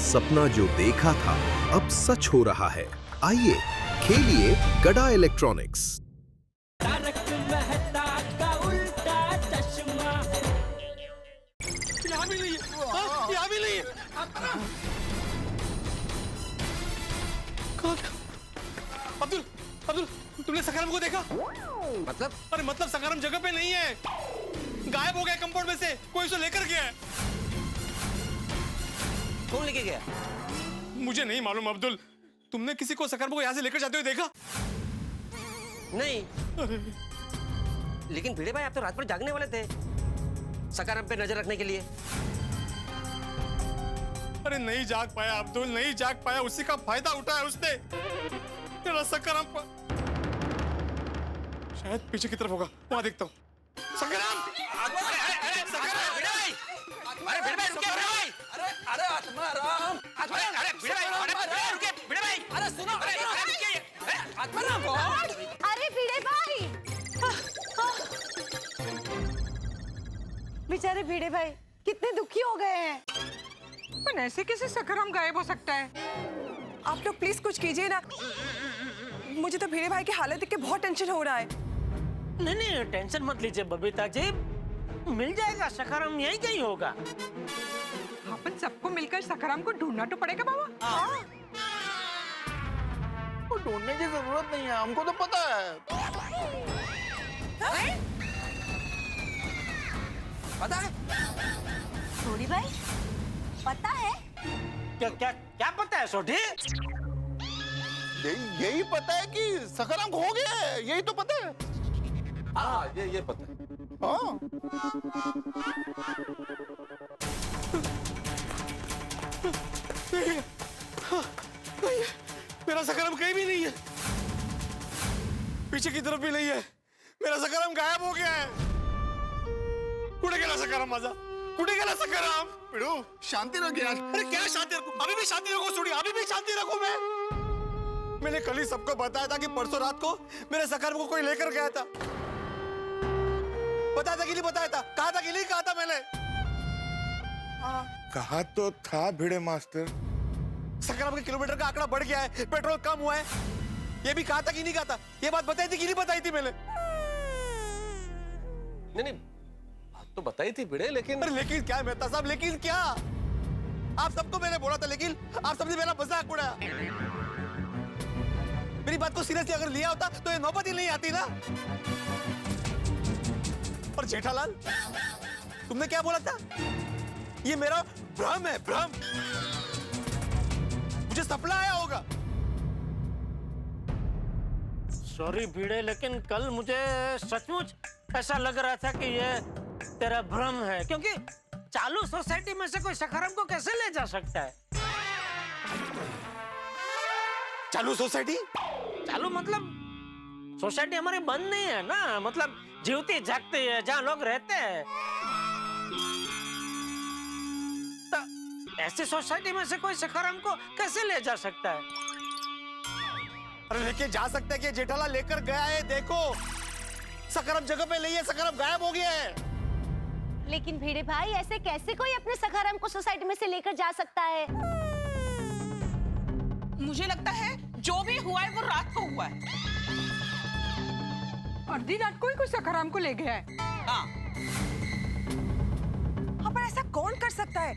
सपना जो देखा था अब सच हो रहा है। आइए खेलिए गड़ा इलेक्ट्रॉनिक्स। तारक मेहता का उल्टा चश्मा। यहाँ भी नहीं है, यहाँ भी नहीं है। अब्दुल, अब्दुल, तुमने सखाराम को देखा? मतलब? अरे मतलब सखाराम जगह पे नहीं है, गायब हो गया कंपाउंड में से। कोई उसे लेकर गया है। कौन लेके गया? मुझे नहीं मालूम अब्दुल। तुमने किसी को सखाराम को यहाँ से लेकर जाते हुए देखा? नहीं। लेकिन भिड़े भाई आप तो रात भर जागने वाले थे सखाराम पे नजर रखने के लिए। अरे नहीं जाग पाया अब्दुल, नहीं जाग पाया। उसी का फायदा उठाया उसने। तेरा सखाराम शायद पीछे की तरफ होगा, वहां देखता हूँ। सखाराम! अरे भिड़े भाई रुकिए, भिड़े भाई! अरे आत्माराम! अरे भिड़े भाई, अरे रुकिए, भिड़े भाई! अरे सुनो, अरे रुकिए! आत्माराम! अरे भिड़े भाई! बेचारे भिड़े भाई कितने दुखी हो गए हैं। पर ऐसे कैसे सखाराम गायब हो सकता है? आप लोग प्लीज कुछ कीजिए ना। मुझे तो भिड़े भाई की हालत देख के बहुत टेंशन हो रहा है। नहीं नहीं टेंशन मत लीजिए बबीता जी, मिल जाएगा। सखाराम यहीं कहीं होगा। अपन सबको मिलकर सखाराम को ढूंढना तो पड़ेगा बाबा। वो ढूंढने की जरूरत नहीं है, हमको तो पता है। पता है? सोडी भाई पता है? क्या क्या क्या पता है सोढ़ी? यही पता है कि सखाराम खो गया है, यही तो पता है। हाँ ये पता है। हाँ मेरा सखाराम कहीं भी नहीं है, पीछे की तरफ भी नहीं है। मेरा सखाराम गायब हो गया है। कुठे गेला सखाराम माझा? कुठे गेला सखाराम? पिड़ू शांति रख यार। अरे क्या शांति रखूं? अभी भी शांति रखूं सोडी, अभी भी शांति रखूं मैं? मैंने कल ही सबको बताया था कि परसों रात को मेरे सखाराम को कोई लेकर गया था। बताया था कि नहीं बताया था? कहा था कि नहीं कहा था मैंने? कहा तो था भिड़े मास्टर। सखाराम के किलोमीटर का आंकड़ा बढ़ गया है, पेट्रोल कम हुआ है। ये भी कहा था कि नहीं कहा था? ये बात बताई थी कि नहीं बताई थी मैंने? नहीं तो बताई थी भिड़े, लेकिन अरे लेकिन क्या मेहता साहब, लेकिन क्या? आप सबको मैंने बोला था, लेकिन आप सबने मेरा मजाक उड़ाया। मेरी बात को सीरियसली अगर लिया होता तो ये नौबत ही नहीं आती ना। और जेठालाल, तुमने क्या बोला था? ये मेरा भ्रम है, भ्रम। मुझे सपना आया होगा। सॉरी भिड़े, लेकिन कल मुझे सचमुच ऐसा लग रहा था कि ये तेरा भ्रम है, क्योंकि चालू सोसाइटी में से कोई सखाराम को कैसे ले जा सकता है? चालू सोसाइटी? चालू मतलब सोसाइटी हमारी बंद नहीं है ना, मतलब जीवती जागती है, जहाँ लोग रहते हैं। तो ऐसी सोसाइटी में से कोई सखाराम को कैसे ले जा सकता है? अरे लेके जा सकते हैं कि जेठालाल लेकर गया है। देखो सखाराम जगह पे नहीं है, सखाराम गायब हो गया है। लेकिन भिड़े भाई ऐसे कैसे कोई अपने सखाराम को सोसाइटी में से लेकर जा सकता है? मुझे लगता है जो भी हुआ है वो रात को हुआ है। अर्धी रात को ही कोई सखाराम को ले गया है। हाँ पर ऐसा कौन कर सकता है?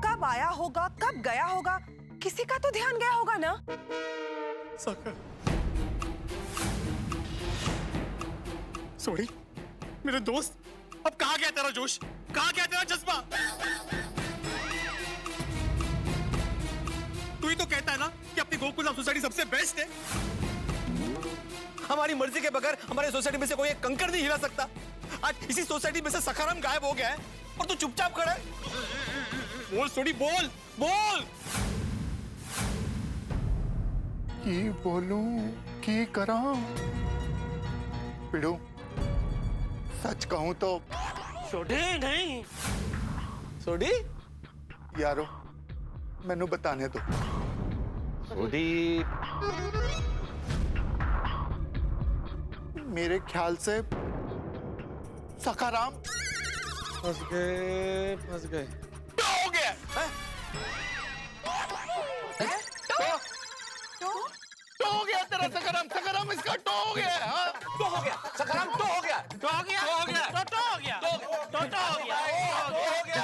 कब आया होगा, कब गया होगा, किसी का तो ध्यान गया होगा ना। सोडी, मेरे दोस्त, अब कहाँ गया तेरा जोश? कहाँ गया तेरा जज्बा? तू ही तो कहता है ना कि अपनी गोकुल सोसाइटी सबसे बेस्ट है। हमारी मर्जी के बगैर हमारे सोसाइटी में से कोई एक कंकड़ नहीं हिला सकता। आज इसी सोसाइटी में से सखाराम गायब हो गया है और तू चुपचाप खड़ा है। बोल सोडी, बोल बोल। की बोलूं की करा? पिड़ू सच कहूं तो सोढ़ी नहीं। सोडी यारो मैनू बताने दो। सोढ़ी मेरे ख्याल से सखाराम फंस गए। क्या हो गया है? टो हो गया है, हाँ? तो हो गया सखाराम, तो हो गया, तो हो गया, तो हो गया, तो हो गया, तो हो गया।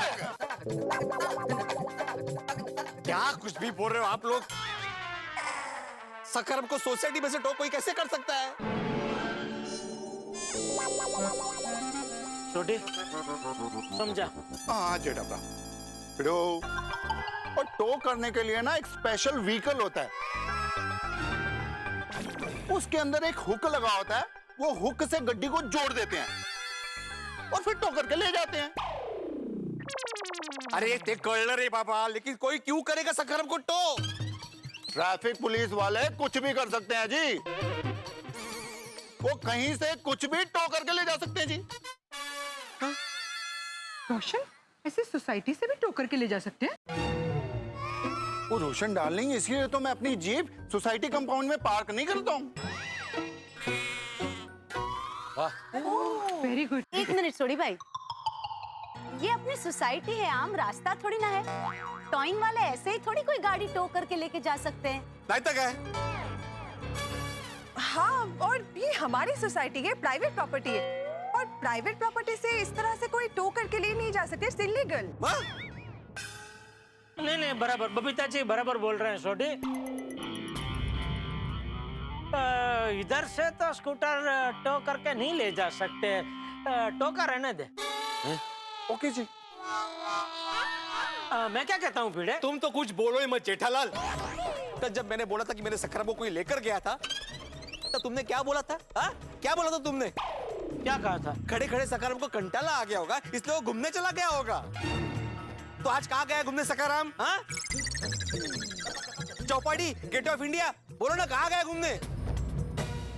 क्या कुछ भी बोल रहे हो आप लोग? सखाराम को सोसाइटी में से टो कोई कैसे कर सकता है? छोटी समझा? हाँ जेठा भिड़ो। और टो करने के लिए ना एक स्पेशल व्हीकल होता है, उसके अंदर एक हुक लगा होता है, वो हुक से गड्डी को जोड़ देते हैं और फिर टो करके ले जाते हैं। अरे ते कळलं रे बाबा, लेकिन कोई क्यों करेगा सखाराम को टो? ट्रैफिक पुलिस वाले कुछ भी कर सकते हैं जी, वो कहीं से कुछ भी टो करके ले जा सकते हैं जी। रोशन, ऐसे सोसाइटी से भी टो करके ले जा सकते हैं? वो रोशन डार्लिंग, इसलिए तो मैं अपनी जीप सोसाइटी कंपाउंड में पार्क नहीं करता हूँ। Very good. एक मिनट सोडी भाई, ये अपनी सोसाइटी है, आम रास्ता थोड़ी ना है। टॉइंग वाले ऐसे ही थोड़ी कोई गाड़ी टो करके लेके जा सकते हैं। नहीं तक है। हाँ, और ये हमारी सोसाइटी है, प्राइवेट प्रॉपर्टी है, और प्राइवेट प्रॉपर्टी से इस तरह से कोई टो करके ले नहीं जा सकते, इट्स इलीगल। नहीं बराबर, बबीता जी बराबर बोल रहे हैं छोटी। इधर से तो स्कूटर टो करके नहीं ले जा सकते, टो का रहने दे। ओके जी। मैं क्या कहता हूँ भिड़े, तुम तो कुछ बोलो ही मत जेठालाल। तो जब मैंने बोला था कि मेरे सखाराम को कोई लेकर गया था, तो तुमने क्या बोला था? हाँ? क्या बोला था तुमने? क्या कहा था? खड़े खड़े सखाराम को कंटाला आ गया होगा, इसलिए वो घूमने चला गया होगा। तो आज कहाँ गया घूमने सखाराम? हाँ? चौपाटी, गेट ऑफ इंडिया, बोलो ना कहाँ गया घूमने?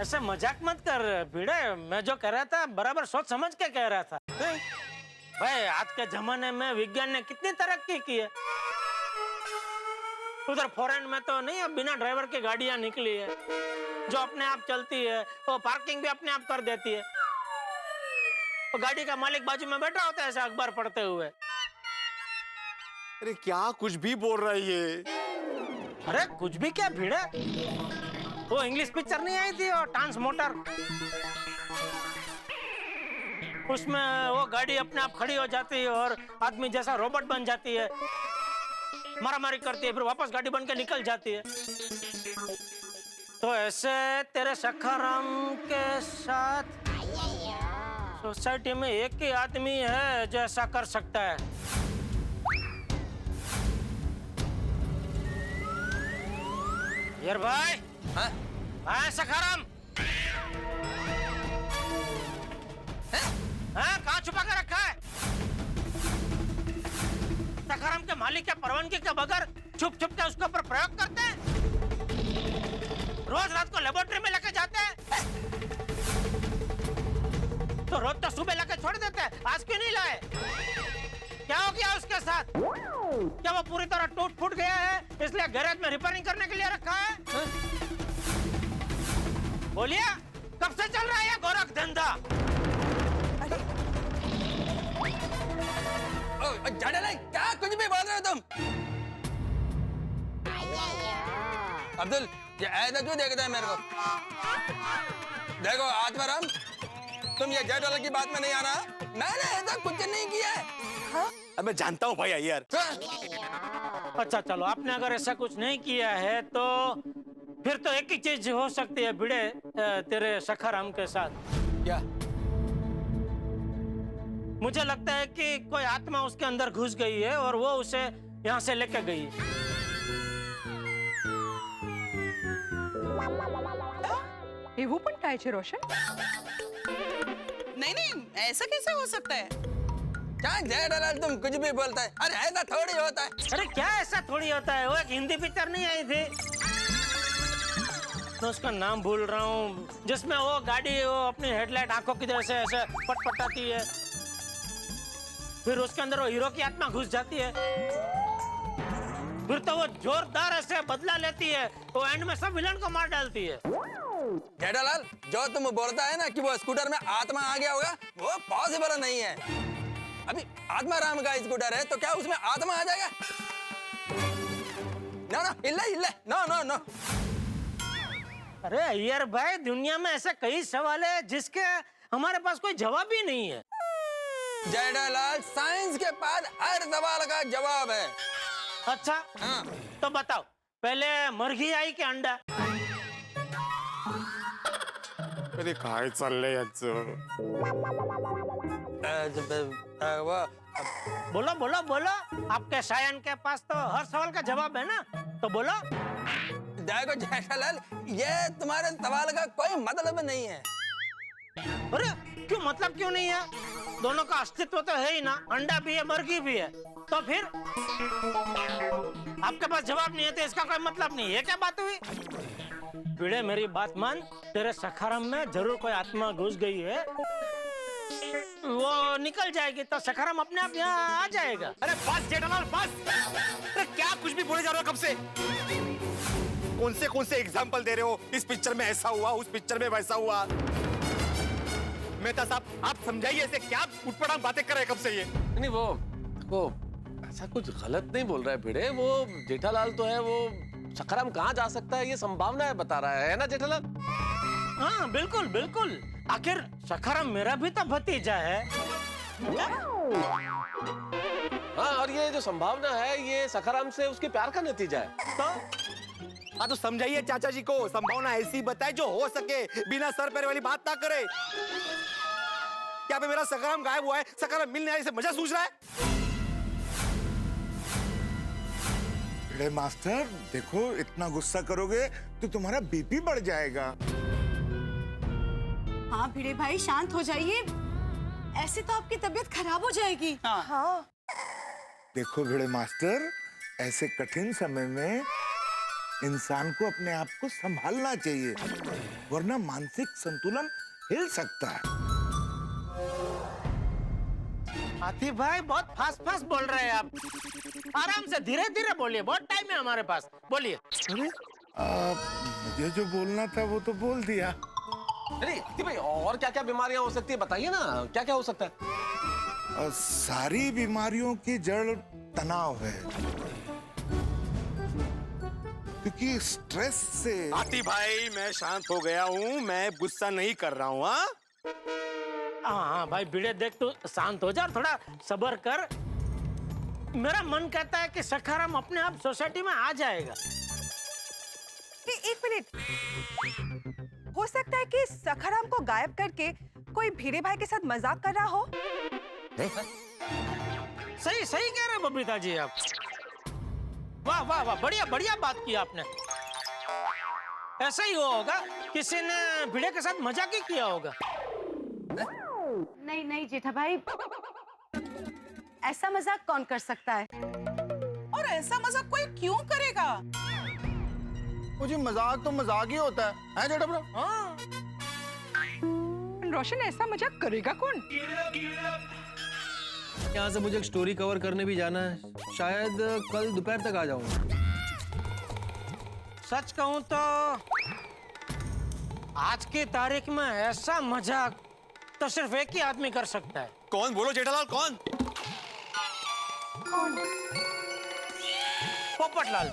ऐसे मजाक मत कर भिड़े, मैं जो कह रहा था बराबर सोच समझ के कह रहा था। भाई आज के जमाने में विज्ञान ने कितनी तरक्की की है। उधर फॉरेन में तो नहीं, अब बिना ड्राइवर की गाड़ियां निकली है जो अपने आप चलती है, वो पार्किंग भी अपने आप कर देती है। तो गाड़ी का मालिक बाजू में बैठा होता है ऐसे अखबार पढ़ते हुए। अरे क्या कुछ भी बोल रहा है ये? अरे कुछ भी क्या भिड़े, वो इंग्लिश पिक्चर नहीं आई थी और ट्रांस मोटर, उसमें वो गाड़ी अपने आप खड़ी हो जाती है और आदमी जैसा रोबोट बन जाती है, मारामारी करती है, फिर वापस गाड़ी बन के निकल जाती है। तो ऐसे तेरे सखाराम के साथ सोसाइटी में एक ही आदमी है जो ऐसा कर सकता है। यार भाई, हाँ सखाराम, हाँ कहाँ छुपा के रखा है? सखाराम के मालिक के परवानगी के बगैर छुप छुप के उसके ऊपर प्रयोग करते हैं, रोज रात को लेबोरेटरी में लेके जाते हैं, तो रोज तो सुबह लेके छोड़ देते हैं, आज क्यों नहीं लाए? क्या हो गया उसके साथ? क्या वो पूरी तरह टूट फूट गया है इसलिए गैरेज में रिपेयरिंग करने के लिए रखा है? बोलिए, कब से चल रहा है ये गोरख धंधा? नहीं, क्या कुछ भी बोल रहे हो तुम? अब्दुल, ये ऐसा क्यों देखता है मेरे को? देखो आत्माराम, तुम ये जेठालाल की बात में नहीं आना। मैंने ऐसा कुछ नहीं किया है। हाँ? अब मैं जानता हूँ भाई यार। अच्छा चलो, आपने अगर ऐसा कुछ नहीं किया है तो फिर तो एक ही चीज हो सकती है भिड़े तेरे सखाराम के साथ। क्या? मुझे लगता है कि कोई आत्मा उसके अंदर घुस गई है और वो उसे यहाँ से लेकर गई। એ હું પણ થાય છે રોશન? नहीं, ऐसा कैसे हो सकता है? क्या जेठालाल तुम कुछ भी बोलता है? अरे ऐसा थोड़ी होता है। अरे क्या ऐसा थोड़ी होता है? वो एक हिंदी पिक्चर नहीं आई थी, मैं उसका नाम भूल रहा हूँ, जिसमें वो गाड़ी वो अपनी हेडलाइट आंखों की तरह से ऐसे पटपटाती है, फिर उसके अंदर वो हीरो की आत्मा घुस जाती है, फिर तो वो जोरदार ऐसे बदला लेती है, वो एंड में सब विलन को मार डालती है। जेठालाल, जो तुम बोलता है ना कि वो स्कूटर में आत्मा आ गया होगा, वो पॉसिबल नहीं है। अभी आत्माराम का स्कूटर है तो क्या उसमें आत्मा आ जाएगा? नो नो, इल्ले इल्ले, नो नो नो। अरे अय्यर भाई, दुनिया में ऐसे कई सवाल है जिसके हमारे पास कोई जवाब ही नहीं है। जेठालाल, साइंस के पास हर सवाल का जवाब है। अच्छा, हाँ। तो बताओ, पहले मुर्गी आई कि अंडा? अरे काय चाललंय याचं? बोलो बोलो बोलो, आपके शायन के पास तो हर सवाल का जवाब है ना, तो बोलो। देखो जेठालाल, ये तुम्हारे सवाल का कोई मतलब नहीं है। अरे क्यों, मतलब क्यों नहीं है? दोनों का अस्तित्व तो है ही ना, अंडा भी है मुर्गी भी है, तो फिर आपके पास जवाब नहीं है तो इसका कोई मतलब नहीं है, क्या बात हुई? भिड़े मेरी बात मान, तेरे सखाराम में जरूर कोई आत्मा घुस गई है, वो निकल जाएगी तो सखाराम अपने आप यहाँ आ जाएगा। अरे बस जेठालाल बस। अरे क्या कुछ भी बोले जा रहे हो कब से? कौन से एग्जाम्पल दे रहे हो? इस पिक्चर में ऐसा हुआ, उस पिक्चर में वैसा हुआ। मेहता साहब, आप समझाइए ऐसे क्या उठपटांग बातें कर रहे हैं कब से ये? नहीं, वो ऐसा कुछ गलत नहीं बोल रहा है भिड़े। वो जेठालाल तो है, वो सखाराम कहाँ जा सकता है ये संभावना है बता रहा है ना जेठालाल? हाँ बिल्कुल बिल्कुल, आखिर सखाराम मेरा भी तो भतीजा है। हाँ, और ये जो संभावना है ये सखाराम से उसके प्यार का नतीजा है। तो समझाइए चाचा जी को, संभावना ऐसी बताए जो हो सके, बिना सर पैर वाली बात ना करे। क्या पे मेरा सखाराम गायब हुआ है, सखाराम मिलने आने से मजा सूझ रहा है? अरे मास्टर देखो, इतना गुस्सा करोगे तो तुम्हारा बीपी बढ़ जाएगा। हाँ भिड़े भाई, शांत हो जाइए, ऐसे तो आपकी तबीयत खराब हो जाएगी। हाँ। देखो भिड़े मास्टर, ऐसे कठिन समय में इंसान को अपने आप को संभालना चाहिए, वरना मानसिक संतुलन हिल सकता है। हाथी भाई, बहुत फास्ट फास्ट बोल रहे हैं आप, आराम से धीरे धीरे बोलिए, बहुत टाइम है हमारे पास, बोलिए। अरे मुझे जो बोलना था वो तो बोल दिया। अरे भाई, और क्या क्या बीमारियां हो सकती है बताइए ना, क्या क्या हो सकता है? सारी बीमारियों की जड़ तनाव है, क्योंकि स्ट्रेस से। हाथी भाई, मैं शांत हो गया हूँ, मैं गुस्सा नहीं कर रहा हूँ। हाँ भाई भिड़े, देख तू शांत हो जा, थोड़ा सब्र कर। मेरा मन कहता है कि सखाराम अपने आप सोसाइटी में आ जाएगा। एक मिनट, हो सकता है कि सखाराम को गायब करके कोई भिड़े भाई के साथ मजाक कर रहा हो। सही सही कह रहे बबीता जी आप। वाह वाह वाह, बढ़िया बढ़िया बात की आपने। ऐसा ही हुआ होगा, किसी ने भिड़े के साथ मजाक ही किया होगा। नहीं नहीं जेठा भाई, ऐसा मजाक कौन कर सकता है? और ऐसा मजाक कोई क्यों करेगा? मुझे मजाक तो मजाक ही होता है जेठा ब्रो? हाँ। रोशन, ऐसा मजाक करेगा कौन? यहाँ से मुझे एक स्टोरी कवर करने भी जाना है, शायद कल दोपहर तक आ जाऊंगा। सच कहूं तो आज की तारीख में ऐसा मजाक तो सिर्फ एक ही आदमी कर सकता है। कौन? बोलो जेठालाल, कौन? पोपटलाल।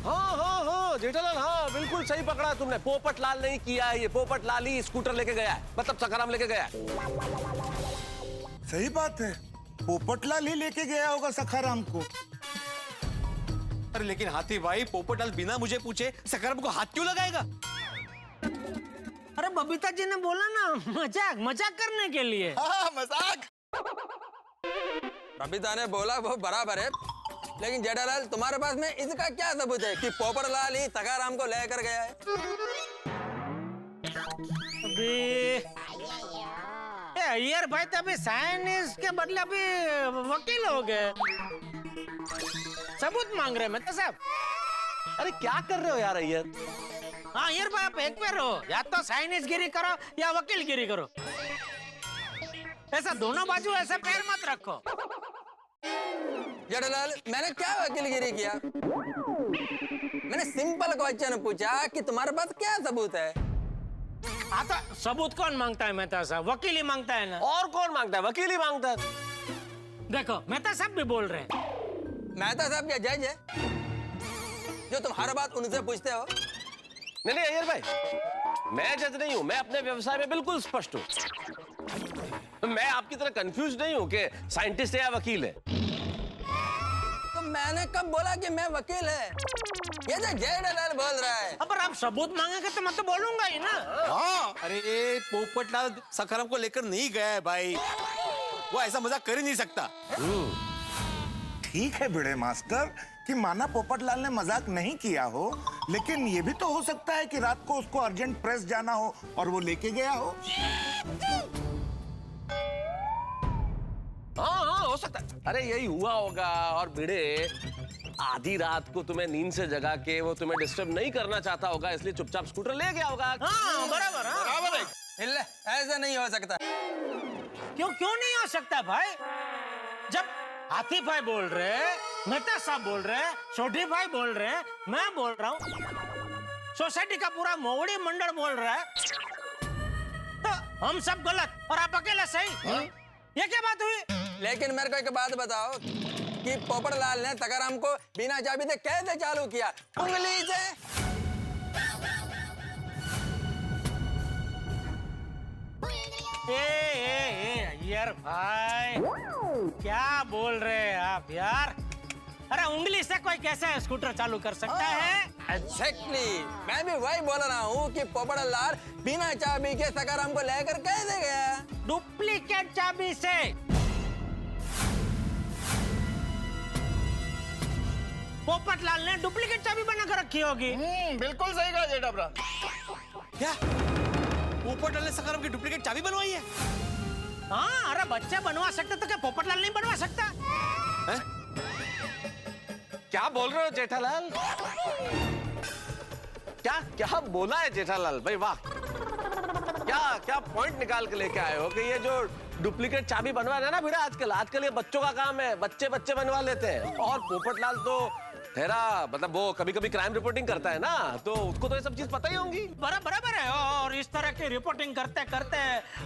हाँ जेठालाल, हाँ बिल्कुल सही पकड़ा तुमने। पोपटलाल नहीं किया है ये, पोपटलाल ही स्कूटर लेके गया है, मतलब सखाराम लेके गया है। सही बात है, पोपटलाल ही लेके गया होगा सखाराम को। अरे लेकिन हाथी भाई, पोपटलाल बिना मुझे पूछे सखाराम को हाथ क्यों लगाएगा? अरे बबीता जी ने बोला ना, मजाक मजाक करने के लिए। हाँ, मजाक। बबीता ने बोला वो बराबर है, लेकिन जेठालाल तुम्हारे पास में इसका क्या सबूत है कि पोपटलाल ही सखाराम को लेकर गया है? अभी अय्यर भाई तो अभी साइंस के बदले अभी वकील हो गए, सबूत मांग रहे हैं साहब। अरे क्या कर रहे हो यार अय्यर? हाँ अय्यर भाई, आप एक पे रहो, या तो साइंस गिरी करो या वकील गिरी करो, ऐसा दोनों बाजू ऐसा पैर मत रखो। जेठालाल, मैंने क्या वकीलगिरी किया? मैंने सिंपल क्वेश्चन पूछा कि तुम्हारे पास क्या सबूत है? हाँ तो सबूत कौन मांगता है मेहता साहब? वकील ही मांगता है ना। और कौन मांगता है? वकील ही मांगता है। देखो मेहता साहब भी बोल रहे हैं, मेहता साहब क्या जज है जो तुम हर बात उनसे पूछते हो? नहीं नहीं अय्यर भाई, मैं जज नहीं हूं, मैं अपने व्यवसाय में बिल्कुल स्पष्ट हूं। मैं आपकी तरह कंफ्यूज नहीं हूं कि साइंटिस्ट है या वकील है। तो मैंने कब बोला कि मैं वकील है? ये तो जेठालाल बोल रहा है। अब आप सबूत मांगेंगे तो मैं तो बोलूंगा ही ना। हाँ, अरे पोपटलाल सखाराम को लेकर नहीं गया है भाई, वो ऐसा मजाक कर ही नहीं सकता। ठीक है भिड़े मास्टर कि माना पोपटलाल ने मजाक नहीं किया हो, लेकिन ये भी तो हो सकता है कि रात को उसको अर्जेंट प्रेस जाना हो और वो लेके गया हो। हाँ हो सकता है। अरे यही हुआ होगा। और भिड़े आधी रात को तुम्हें नींद से जगा के वो तुम्हें डिस्टर्ब नहीं करना चाहता होगा, इसलिए चुपचाप स्कूटर ले गया होगा। हाँ बराबर, हाँ। बराबर है। इल्ले, ऐसा नहीं हो सकता। क्यों नहीं हो सकता भाई? जब हाथी भाई बोल रहे, मेहता साहब बोल रहे, सोढ़ी भाई बोल रहे, मैं बोल रहा हूँ, सोसाइटी का पूरा मोवड़ी मंडल बोल रहा है, तो हम सब गलत और आप अकेला सही। ये क्या बात हुई? लेकिन मेरे को एक बात बताओ कि पोपटलाल ने सखाराम को बिना चाबी से कैसे चालू किया? उंगली से? यार भाई क्या बोल रहे हैं आप यार? अरे उंगली से कोई कैसे स्कूटर चालू कर सकता है? एग्जैक्टली, मैं भी वही बोल रहा हूँ कि पोपटलाल बिना चाबी के सखाराम को लेकर कैसे गया? डुप्लीकेट चाबी से। पोपटलाल ने डुप्लीकेट चाबी बनाकर रखी होगी। बिल्कुल सही कहा जेठाब्रा। क्या पोपटलाल ने सखाराम की डुप्लीकेट चाबी बनवाई है? हाँ, अरे बच्चे बनवा सकते तो क्या पोपटलाल नहीं बनवा सकता? है? क्या बोल रहे हो जेठालाल? क्या क्या बोला है जेठालाल भाई? वाह, क्या पॉइंट निकाल के लेके आए हो कि ये जो डुप्लीकेट चाबी बनवा रहे हैं ना भिड़ा, आजकल ये बच्चों का काम है, बच्चे बनवा लेते हैं। और पोपटलाल तो ठहरा, मतलब वो कभी कभी क्राइम रिपोर्टिंग करता है ना, तो उसको तो ये सब चीज पता ही होंगी। बराबर है। और इस तरह की रिपोर्टिंग करते करते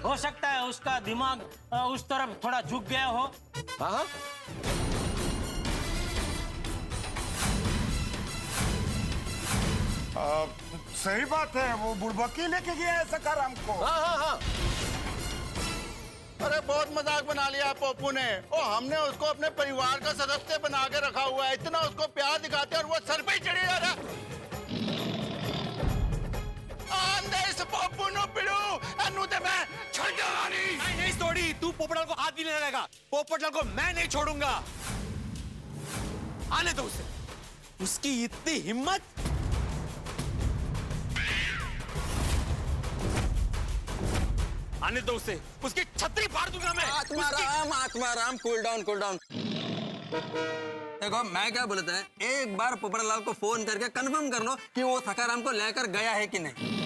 हो सकता है उसका दिमाग उस तरफ थोड़ा झुक गया हो। हाँ सही बात है, वो बुड़बकी लेके गया है सखाराम को। हाँ। अरे बहुत मजाक बना लिया पप्पू ने। और हमने उसको अपने परिवार का सदस्य बना के रखा हुआ है, इतना उसको प्यार दिखाते हैं और वो सर पे ही चढ़े जा रहा। पप्पू नो पिड़ू अनु ते मैं छोड़ूंगा नहीं तोड़ी। तू पोपटलाल को हाथ भी नहीं लगाएगा। पोपटलाल को मैं नहीं छोड़ूंगा। आने दो उसे। उसकी इतनी हिम्मत। आने दो उसे, उसकी छतरी फाड़ दूंगा मैं। Atmaram, cool down. देखो मैं क्या बोलता है, एक बार पोपटलाल को फोन करके कंफर्म कर लो कि वो सखाराम को लेकर गया है कि नहीं।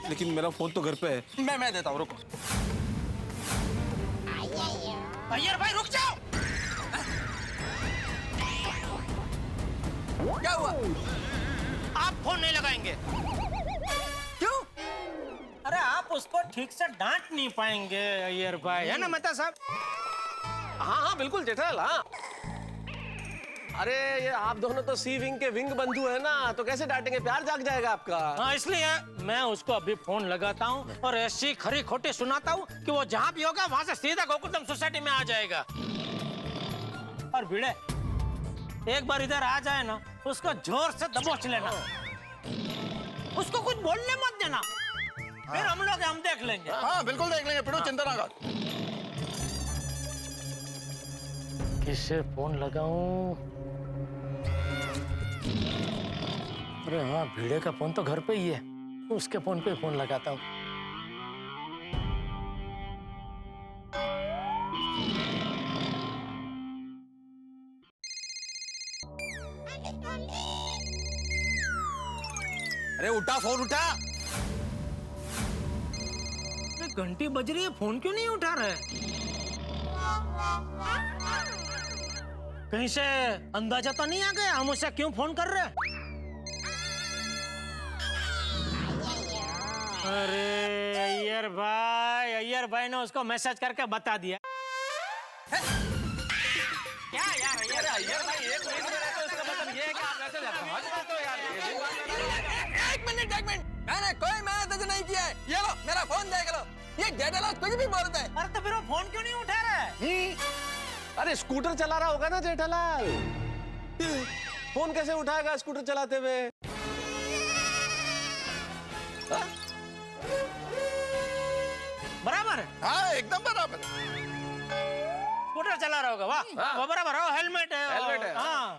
लेकिन मेरा फोन तो घर पे है। मैं देता हूँ, रुको। अय्यर भाई रुक जाओ। क्या हुआ? आप फोन नहीं लगाएंगे। क्यों? अरे आप उसको ठीक से डांट नहीं पाएंगे अय्यर भाई, है ना मेहता साहब? हाँ बिल्कुल जेठालाल। हाँ, अरे ये आप दोनों तो सी विंग के विंग बंधु है ना, तो कैसे डांटेंगे? प्यार जाग जाएगा आपका। हाँ, इसलिए मैं उसको अभी फोन लगाता हूँ और ऐसी खरी खोटी सुनाता हूँ कि वो जहाँ भी होगा वहां से सीधा गोकुलधाम सोसाइटी में आ जाएगा। और भिड़े एक बार इधर आ जाए ना, उसको जोर से दबोच लेना, उसको कुछ बोलने मत देना। फिर हम देख लेंगे। हाँ बिल्कुल देख लेंगे, पिड़ू चिंता ना कर। किससे फोन लगाऊं? अरे हाँ, भिड़े का फोन तो घर पे ही है, उसके फोन पे फोन लगाता हूँ। अरे उठा, फोन उठा। घंटी बज रही है, फोन क्यों नहीं उठा रहा है? कहीं से अंदाजा तो नहीं आ गया हम उसे क्यों फोन कर रहे हैं? अरे अय्यर भाई ने उसको मैसेज करके बता दिया। क्या यार अय्यर भाई एक मिनट में रहते उसका मतलब ये है कि आप मैसेज समझ पाते हो यार। एक मिनट मैंने कोई मैसेज नहीं किया है। ये लो मेरा फोन देख लो, ये जेठालाल कुछ भी बोलता है। अरे तो फिर वो फोन क्यों नहीं उठा रहा है? अरे स्कूटर चला रहा होगा ना जेठालाल, फोन कैसे उठाएगा स्कूटर चलाते हुए? बराबर है, हाँ एकदम बराबर। स्कूटर चला रहा होगा। वाह वो बराबर है, हेलमेट है। हेलमेट है। हाँ।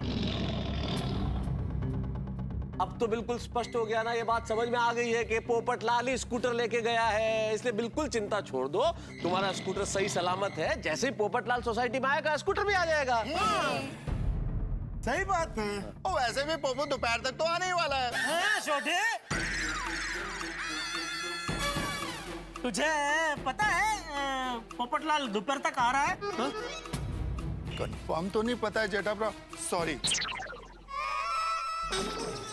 अब तो बिल्कुल स्पष्ट हो गया ना, ये बात समझ में आ गई है कि पोपटलाल ही स्कूटर लेके गया है, इसलिए बिल्कुल चिंता छोड़ दो। तुम्हारा स्कूटर सही सलामत है, जैसे ही पोपटलाल सोसाइटी में आएगा स्कूटर भी आ जाएगा। सही बात है। ओ वैसे भी पोपो दोपहर तक तो आने ही वाला है। हाँ, छोटे तुझे पता है पोपटलाल दोपहर तक आ रहा है? कंफर्म तो नहीं पता है जेठा ब्रा, सॉरी।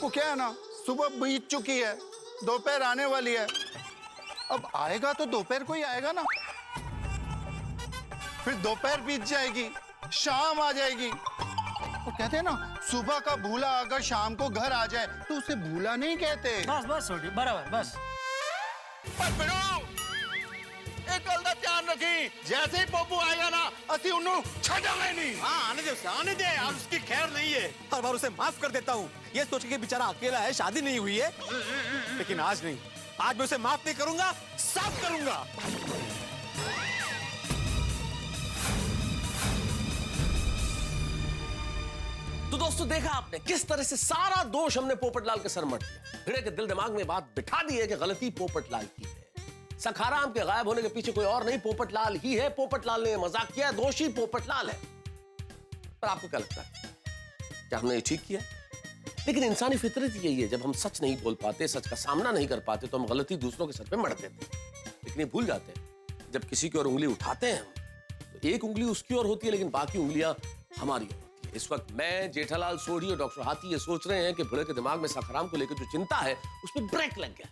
वो क्या है ना, सुबह बीत चुकी है, दोपहर आने वाली है। अब आएगा तो दोपहर को ही आएगा ना, फिर दोपहर बीत जाएगी, शाम आ जाएगी। वो कहते हैं ना, सुबह का भूला अगर शाम को घर आ जाए तो उसे भूला नहीं कहते। बस बस छोटे बराबर बस। एक गल का ध्यान रखी, जैसे ही पप्पू आएगा ना असि उन्हों छड़ांगे नहीं। हाँ आने दे आज उसकी खैर नहीं है। हर बार उसे माफ कर देता हूँ, ये सोच के बेचारा अकेला है, शादी नहीं हुई है। लेकिन आज नहीं, आज मैं उसे माफ नहीं करूंगा, साफ करूंगा। तो दोस्तों देखा आपने किस तरह से सारा दोष हमने पोपटलाल के सर मढ़ दिया। भिड़े के दिल दिमाग में बात बिठा दी है कि गलती पोपटलाल की है। सखाराम के गायब होने के पीछे कोई और नहीं, पोपटलाल ही है। पोपटलाल ने मजाक किया, दोषी पोपटलाल है। पर आपको क्या लगता है, क्या हमने ये ठीक किया? लेकिन इंसानी फितरत यही है, जब हम सच नहीं बोल पाते, सच का सामना नहीं कर पाते, तो हम गलती दूसरों के सर पे मढ़ देते। लेकिन ये भूल जाते हैं, जब किसी की ओर उंगली उठाते हैं हम, तो एक उंगली उसकी ओर होती है, लेकिन बाकी उंगलियां हमारी ओर होती है। इस वक्त मैं, जेठालाल सोढ़ी और डॉक्टर हाथी ये सोच रहे हैं कि भिड़े के दिमाग में सखाराम को लेकर जो चिंता है उसमें ब्रेक लग गया।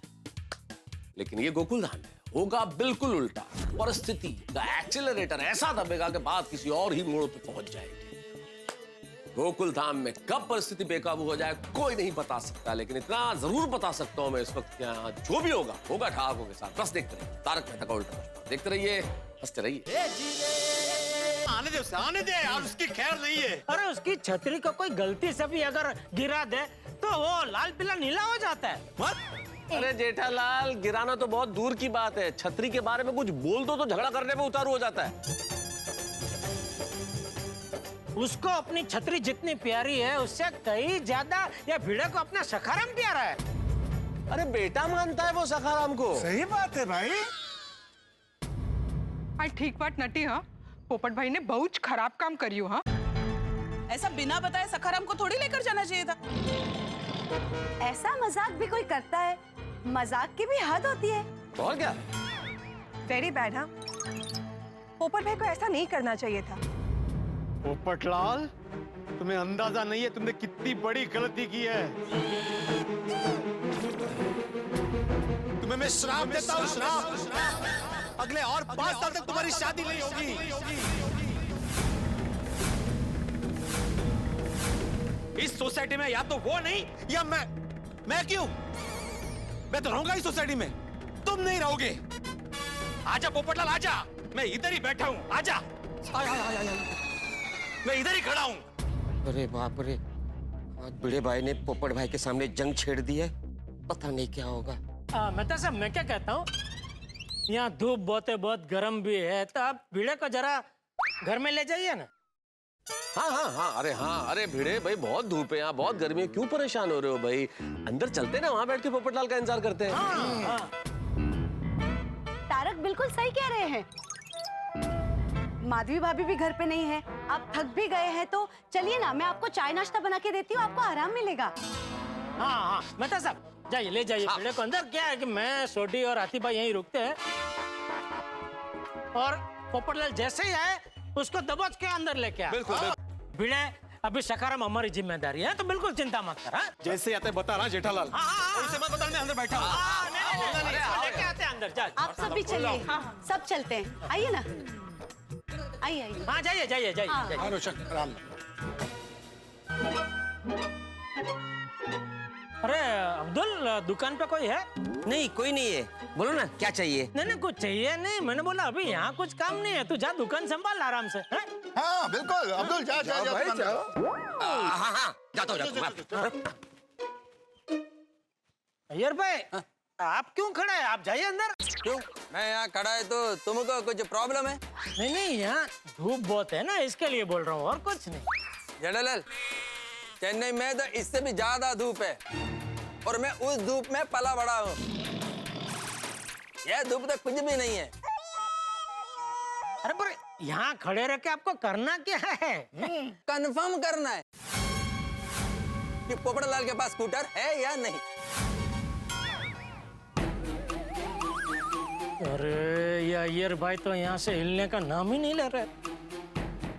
लेकिन ये गोकुलधाम है, होगा बिल्कुल उल्टा। परिस्थिति का एक्सीलरेटर ऐसा दबेगा कि बात किसी और ही मोड़ पे पहुंच जाएगी। गोकुलधाम में कब परिस्थिति बेकाबू हो जाए कोई नहीं बता सकता, लेकिन इतना जरूर बता सकता हूं मैं इस वक्त, क्या जो भी होगा होगा ठहाकों के साथ। बस देखते रहिए तारक मेहता का उल्टा चश्मा, देखते रहिए, हंसते रहिए। आने दे आज उसकी खैर नहीं है। अरे उसकी छतरी को कोई गलती से भी अगर गिरा दे तो वो लाल पीला नीला हो जाता है। अरे जेठालाल, गिराना तो बहुत दूर की बात है, छतरी के बारे में कुछ बोल दो तो झगड़ा करने पे उतारू हो जाता है। उसको अपनी छतरी जितनी प्यारी है उससे कहीं ज्यादा या भिड़े को अपना सखाराम प्यारा है। अरे बेटा मानता है वो सखाराम को। सही बात है भाई। ठीक बात नटी। हाँ पोपट भाई ने बहुत खराब काम करियो। हाँ ऐसा बिना बताए सखाराम को थोड़ी लेकर जाना चाहिए था। ऐसा मजाक भी कोई करता है? मजाक की भी हद होती है। और क्या? Very bad. हाँ पोपट भाई को ऐसा नहीं करना चाहिए था। पोपटलाल, तुम्हें अंदाजा नहीं है तुमने कितनी बड़ी गलती की है। तुम्हें मैं श्राप देता हूँ, श्राप। अगले और 5 साल तक तुम्हारी शादी नहीं होगी। इस सोसाइटी में या तो वो नहीं या मैं क्यों? मैं तो रहूंगा इस सोसाइटी में, तुम नहीं रहोगे। आजा पोपटलाल आजा, मैं इधर ही बैठा हूँ, आजा। मैं इधर ही खड़ा हूँ। अरे बाप रे, आज बड़े भाई ने पोपट भाई के सामने जंग छेड़ दी है, पता नहीं क्या होगा। मेहता साहब मैं क्या कहता हूँ, यहाँ धूप बहुत गर्म भी है, तो आप भिड़े को जरा घर में ले जाइए ना। हाँ, अरे भिड़े भाई, बहुत धूप है यहाँ, बहुत गर्मी है, क्यों परेशान हो रहे हो भाई? अंदर चलते ना, वहाँ बैठ के पोपटलाल का इंतजार करते हैं। हाँ। तारक बिल्कुल सही कह रहे हैं। माधवी भाभी भी घर पे नहीं है, आप थक भी गए हैं, तो चलिए ना, मैं आपको चाय नाश्ता बना के देती हूँ, आपको आराम मिलेगा। हाँ मेहता साहब जाइए, ले जाइए भिड़े को अंदर। क्या है कि मैं, सोढ़ी और हाथी भाई यहीं रुकते हैं, और पोपटलाल जैसे ही आए उसको दबोच के अंदर लेके आ। बिल्कुल। भिड़े, अभी सखाराम हमारी जिम्मेदारी है, तो बिल्कुल चिंता मत कर। जैसे आते बता रहा जेठालाल। हाँ, बता, मैं अंदर बैठा हूँ। लेके आते हैं। अंदर जा। आप सब भी चलिए, सब चलते हैं, आइए ना, आइए आइए। हाँ जाइए जाइए जाइए हाँ। जाइए। रोशन आराम। अरे अब्दुल, दुकान पे कोई है? नहीं, कोई नहीं है। बोलो ना, क्या चाहिए? नहीं कुछ चाहिए नहीं, मैंने बोला अभी यहाँ कुछ काम नहीं है, तू जा दुकान संभाल आराम से। हैं? हाँ बिल्कुल अब्दुल, जा जा जा भाई जाओ। हाँ, जाता हूँ। अय्यर भाई, आप क्यों खड़े हैं? आप जाइए अंदर। क्यों? मैं यहाँ खड़ा है तो तुमको कुछ प्रॉब्लम है? नहीं यहाँ धूप बहुत है ना, इसके लिए बोल रहा हूँ, और कुछ नहीं। जेठालाल, चेन्नई में तो इससे भी ज्यादा धूप है और मैं उस धूप में पला बड़ा हूँ। यह धूप तो कुछ भी नहीं है। अरे पर यहाँ खड़े रह के आपको करना क्या है? कंफर्म करना है कि पोपटलाल के पास स्कूटर है या नहीं। अरे ये अय्यर भाई तो यहाँ से हिलने का नाम ही नहीं ले रहे।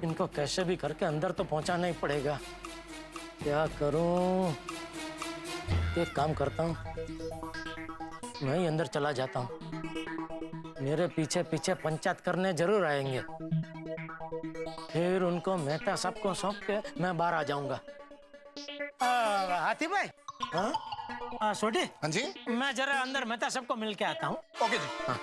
इनको कैसे भी करके अंदर तो पहुंचाना ही पड़ेगा। क्या करूं? एक काम करता हूँ, मैं ही अंदर चला जाता हूँ। मेरे पीछे पीछे पंचायत करने जरूर आएंगे, फिर उनको मेहता सबको सौंप के मैं बाहर आ जाऊंगा। हाथी भाई। हाँ छोटे। हाँ जी। मैं जरा अंदर मेहता सबको मिल के आता हूँ। ओके जी। हाँ।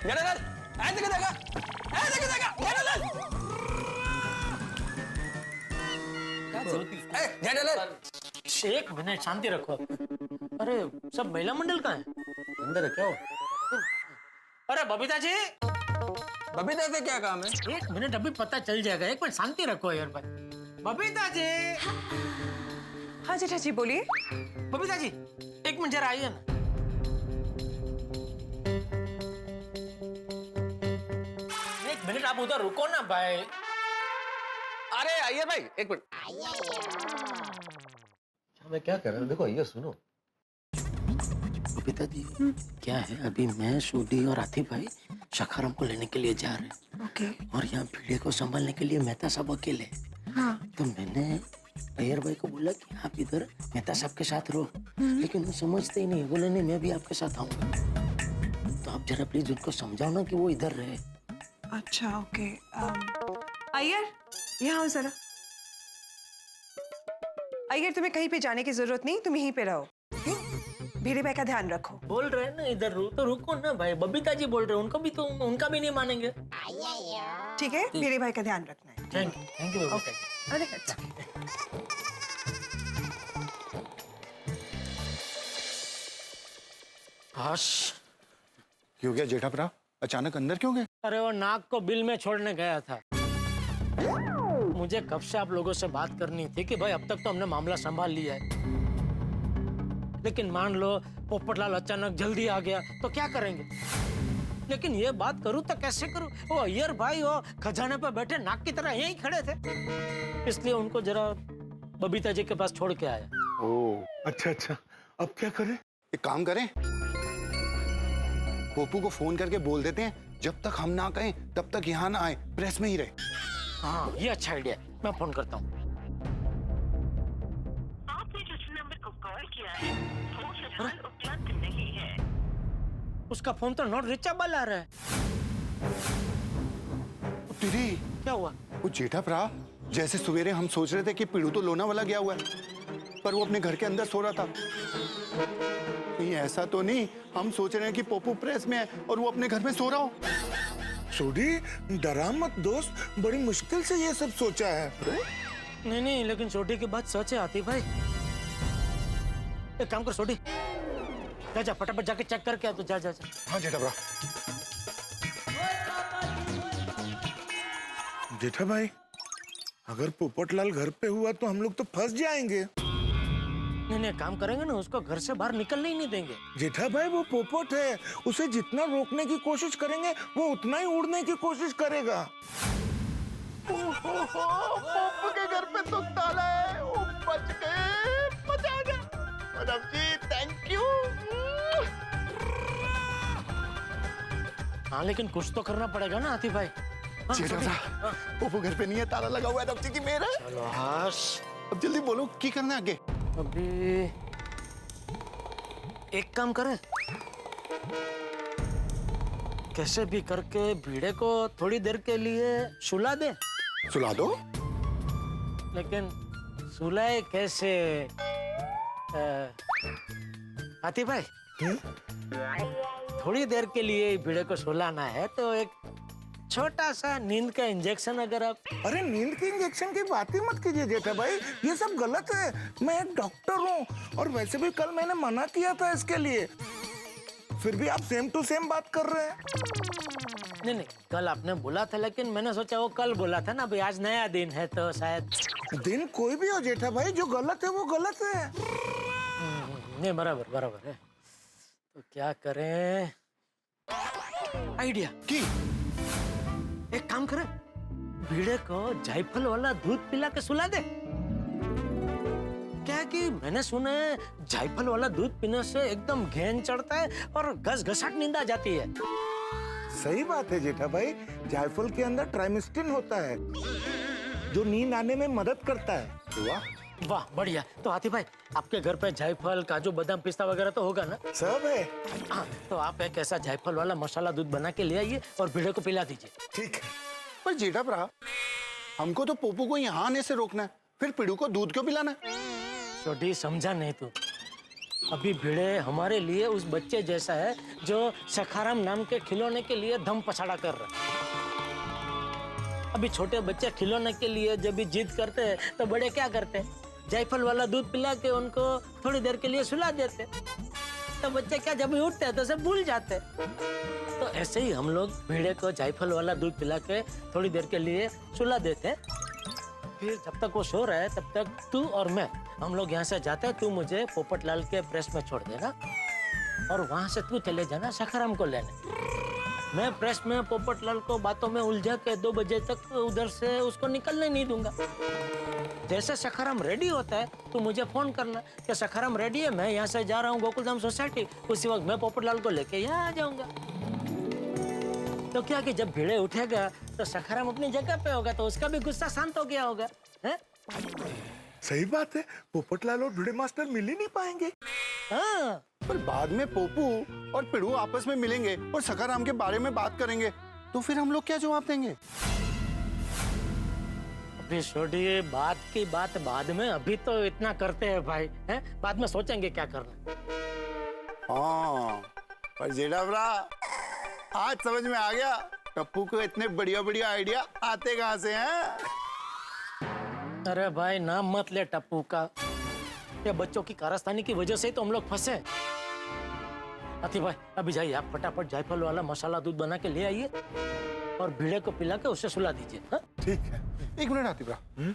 जेठालाल, ऐसे किधर का? ऐसे किधर का? जेठालाल! जेठालाल! एक मिनट शांति रखो। अरे सब महिला मंडल का है अंदर है क्या हो? अरे बबीता जी। बबीता से क्या काम है? एक मिनट, अभी पता चल जाएगा। एक मिनट शांति रखो यार भाई। बबीता जी। हाँ जेठा जी बोलिए। बबीता जी एक मिनट जरा आइए ना। एक मिनट आप उधर रुको ना भाई। अरे आइए भाई, एक मिनट। मैं क्या कर रहा हूँ? देखो ये सुनो। बबीता जी क्या है, अभी मैं सूडी और आतिफ भाई सखाराम को लेने के लिए जा रहे हैं। ओके। और यहाँ भीड़े को संभालने के लिए मेहता साहब अकेले। हाँ। तो मैंने अय्यर भाई को बोला कि आप इधर मेहता साहब के साथ रहो, लेकिन वो समझते ही नहीं। बोले नहीं मैं भी आपके साथ आऊंगा। तो आप जरा प्लीज उनको समझाओ ना कि वो इधर रहे। अच्छा ओके। अय्यर यहाँ आओ जरा। अय्यर तुम्हें कहीं पे जाने की जरूरत नहीं, तुम यहीं पे रहो। भीड़े भाई का ध्यान रखो। बोल रहे हैं ना इधर रू, तो रुको ना भाई। बबीता जी बोल रहे हैं, उनको भी तो उनका भी नहीं मानेंगे। ठीक है, भीड़े भाई का ध्यान रखना है। Thank you Babita ji. अरे अच्छा। हश। क्यों गया जेठाप्रा? अचानक अंदर क्यों गए? अरे वो नाक को बिल में छोड़ने गया था। मुझे कब से आप लोगों से बात करनी थी कि भाई अब तक तो हमने मामला संभाल लिया है, लेकिन मान लो पोपटलाल अचानक जल्दी आ गया तो क्या करेंगे? लेकिन ये बात करूं तो कैसे करूं? वो अय्यर भाई वो खजाने पर बैठे नाक की तरह यहीं खड़े थे, इसलिए उनको जरा बबीता जी के पास छोड़ के आया। ओह अच्छा अच्छा, अब क्या करें? एक काम करें, पोपू को फोन करके बोल देते हैं जब तक हम ना कहें तब तक यहाँ ना आए, प्रेस में ही रहे। हाँ ये अच्छा आइडिया है, मैं फोन करता हूँ। आपने जिस नंबर को कॉल किया है वो फिलहाल उपलब्ध नहीं है। उसका फोन तो नॉट रीचेबल आ रहा है। दीदी क्या हुआ? वो जेठाप्रा, जैसे सवेरे हम सोच रहे थे कि पीड़ू तो लोनावाला गया हुआ है, पर वो अपने घर के अंदर सो रहा था। नहीं ऐसा तो नहीं, हम सोच रहे हैं कि पोपू प्रेस में है और वो अपने घर में सो रहा हो। सोडी डरा मत दोस्त, बड़ी मुश्किल से ये सब सोचा है। नहीं नहीं, लेकिन छोटी की बात सच है आतिफ भाई। एक काम कर छोटी, जा जा फटाफट जाके चेक करके आ। तो जा जा जा। हाँ जेठाप्रा। जेठा भाई, अगर पोपटलाल घर पे हुआ तो हम लोग तो फंस जाएंगे। नहीं नहीं, काम करेंगे ना, उसको घर से बाहर निकलने ही नहीं देंगे। जेठा भाई वो पोपट है, उसे जितना रोकने की कोशिश करेंगे वो उतना ही उड़ने की कोशिश करेगा। पोपू के घर पे तो ताला है, वो बच गए, मजा आ गया। Madam ji thank you. हाँ लेकिन कुछ तो करना पड़ेगा ना आतिफ भाई। हाँ, पोपू घर पे नहीं है, ताला लगा हुआ है। रब जी की मेहर है। चलो हाश। अब जल्दी बोलो की करना है आगे? अभी एक काम करें, कैसे भी करके भीड़े को थोड़ी देर के लिए सुला दे। सुला दो? लेकिन सुलाए कैसे? हाथी भाई, थोड़ी देर के लिए भीड़े को सुलाना है तो एक छोटा सा नींद का इंजेक्शन अगर आप। अरे नींद के इंजेक्शन की बात ही मत कीजिए जेठा भाई, ये सब गलत है। मैं एक डॉक्टर हूँ और वैसे भी कल मैंने मना किया था इसके लिए, फिर भी आप सेम टू सेम बात कर रहे हैं। नहीं नहीं, कल आपने बोला था, लेकिन मैंने सोचा वो कल बोला था ना, भाई आज नया दिन है तो शायद। दिन कोई भी हो जेठा भाई, जो गलत है वो गलत है। नहीं, बराबर बराबर है। तो क्या करें? आइडिया की एक काम करें, भीड़े को जायफल वाला दूध पिला के सुला दे। क्या है कि मैंने सुना है जायफल वाला दूध पीने से एकदम घेन चढ़ता है और घसघसाहट नींद आ जाती है। सही बात है जेठा भाई, जायफल के अंदर ट्राइमेस्टिन होता है जो नींद आने में मदद करता है। वाह वाह, बढ़िया। तो हाथी भाई, आपके घर पे जायफल, काजू, बादाम, पिस्ता वगैरह तो होगा ना? सब है। हाँ, तो आप एक ऐसा जायफल वाला मसाला दूध बना के ले आइए और भीड़े को पिला दीजिए। ठीक है। पर जेठा भरा, हमको तो पोपू को यहाँ आने से रोकना है, फिर पिड़ू को दूध क्यों पिलाना है? छोटी, समझा नहीं तू। अभी भीड़े हमारे लिए उस बच्चे जैसा है जो सखाराम नाम के खिलौने के लिए दम पछाड़ा कर रहा है। अभी छोटे बच्चे खिलौने के लिए जब भी जिद करते हैं तो बड़े क्या करते हैं? जायफल वाला दूध पिला के उनको थोड़ी देर के लिए सुला देते। तो बच्चे क्या जब भी उठते हैं तो सब भूल जाते। तो ऐसे ही हम लोग भीड़े को जायफल वाला दूध पिला के थोड़ी देर के लिए सुला देते। फिर जब तक वो सो रहा है तब तक तू और मैं, हम लोग यहाँ से जाते हैं। तू मुझे पोपटलाल के प्रेस में छोड़ देना और वहां से तू चले जाना सखाराम को लेने। मैं प्रेस में पोपटलाल को बातों में उलझा के 2 बजे तक उधर से उसको निकलने नहीं दूंगा। जैसे सखाराम रेडी होता है तो मुझे फोन करना कि सखाराम रेडी है, मैं यहाँ से जा रहा हूँ गोकुलधाम सोसाइटी। उसी वक्त मैं पोपटलाल को लेके यहाँ आ जाऊंगा। तो क्या कि जब भीड़े उठेगा तो सखाराम अपनी जगह पे होगा, तो उसका भी गुस्सा शांत हो गया होगा। है? सही बात है, पोपटलाल और भिड़े मास्टर मिल ही नहीं पाएंगे। हाँ। पर बाद में पोपू और पिड़ू आपस में मिलेंगे और सखाराम के बारे में बात करेंगे, तो फिर हम लोग क्या जवाब देंगे? अभी छोड़िए बात की बात बाद में, अभी तो इतना करते हैं भाई, हैं? बाद में सोचेंगे क्या करना। हाँ, पर जेठा भरा, आज समझ में आ गया टप्पू को इतने बढ़िया बढ़िया आइडिया आते कहाँ से हैं? अरे भाई नाम मत ले टप्पू का, ये बच्चों की कारस्तानी की वजह से ही तो हम लोग फंसे। हाथी भाई, अभी जाइए आप फटाफट जायफल वाला मसाला दूध बना के ले आइए और भीड़े को पिला के उसे सुला दीजिए। हाँ? ठीक है। एक मिनट हाथी भरा,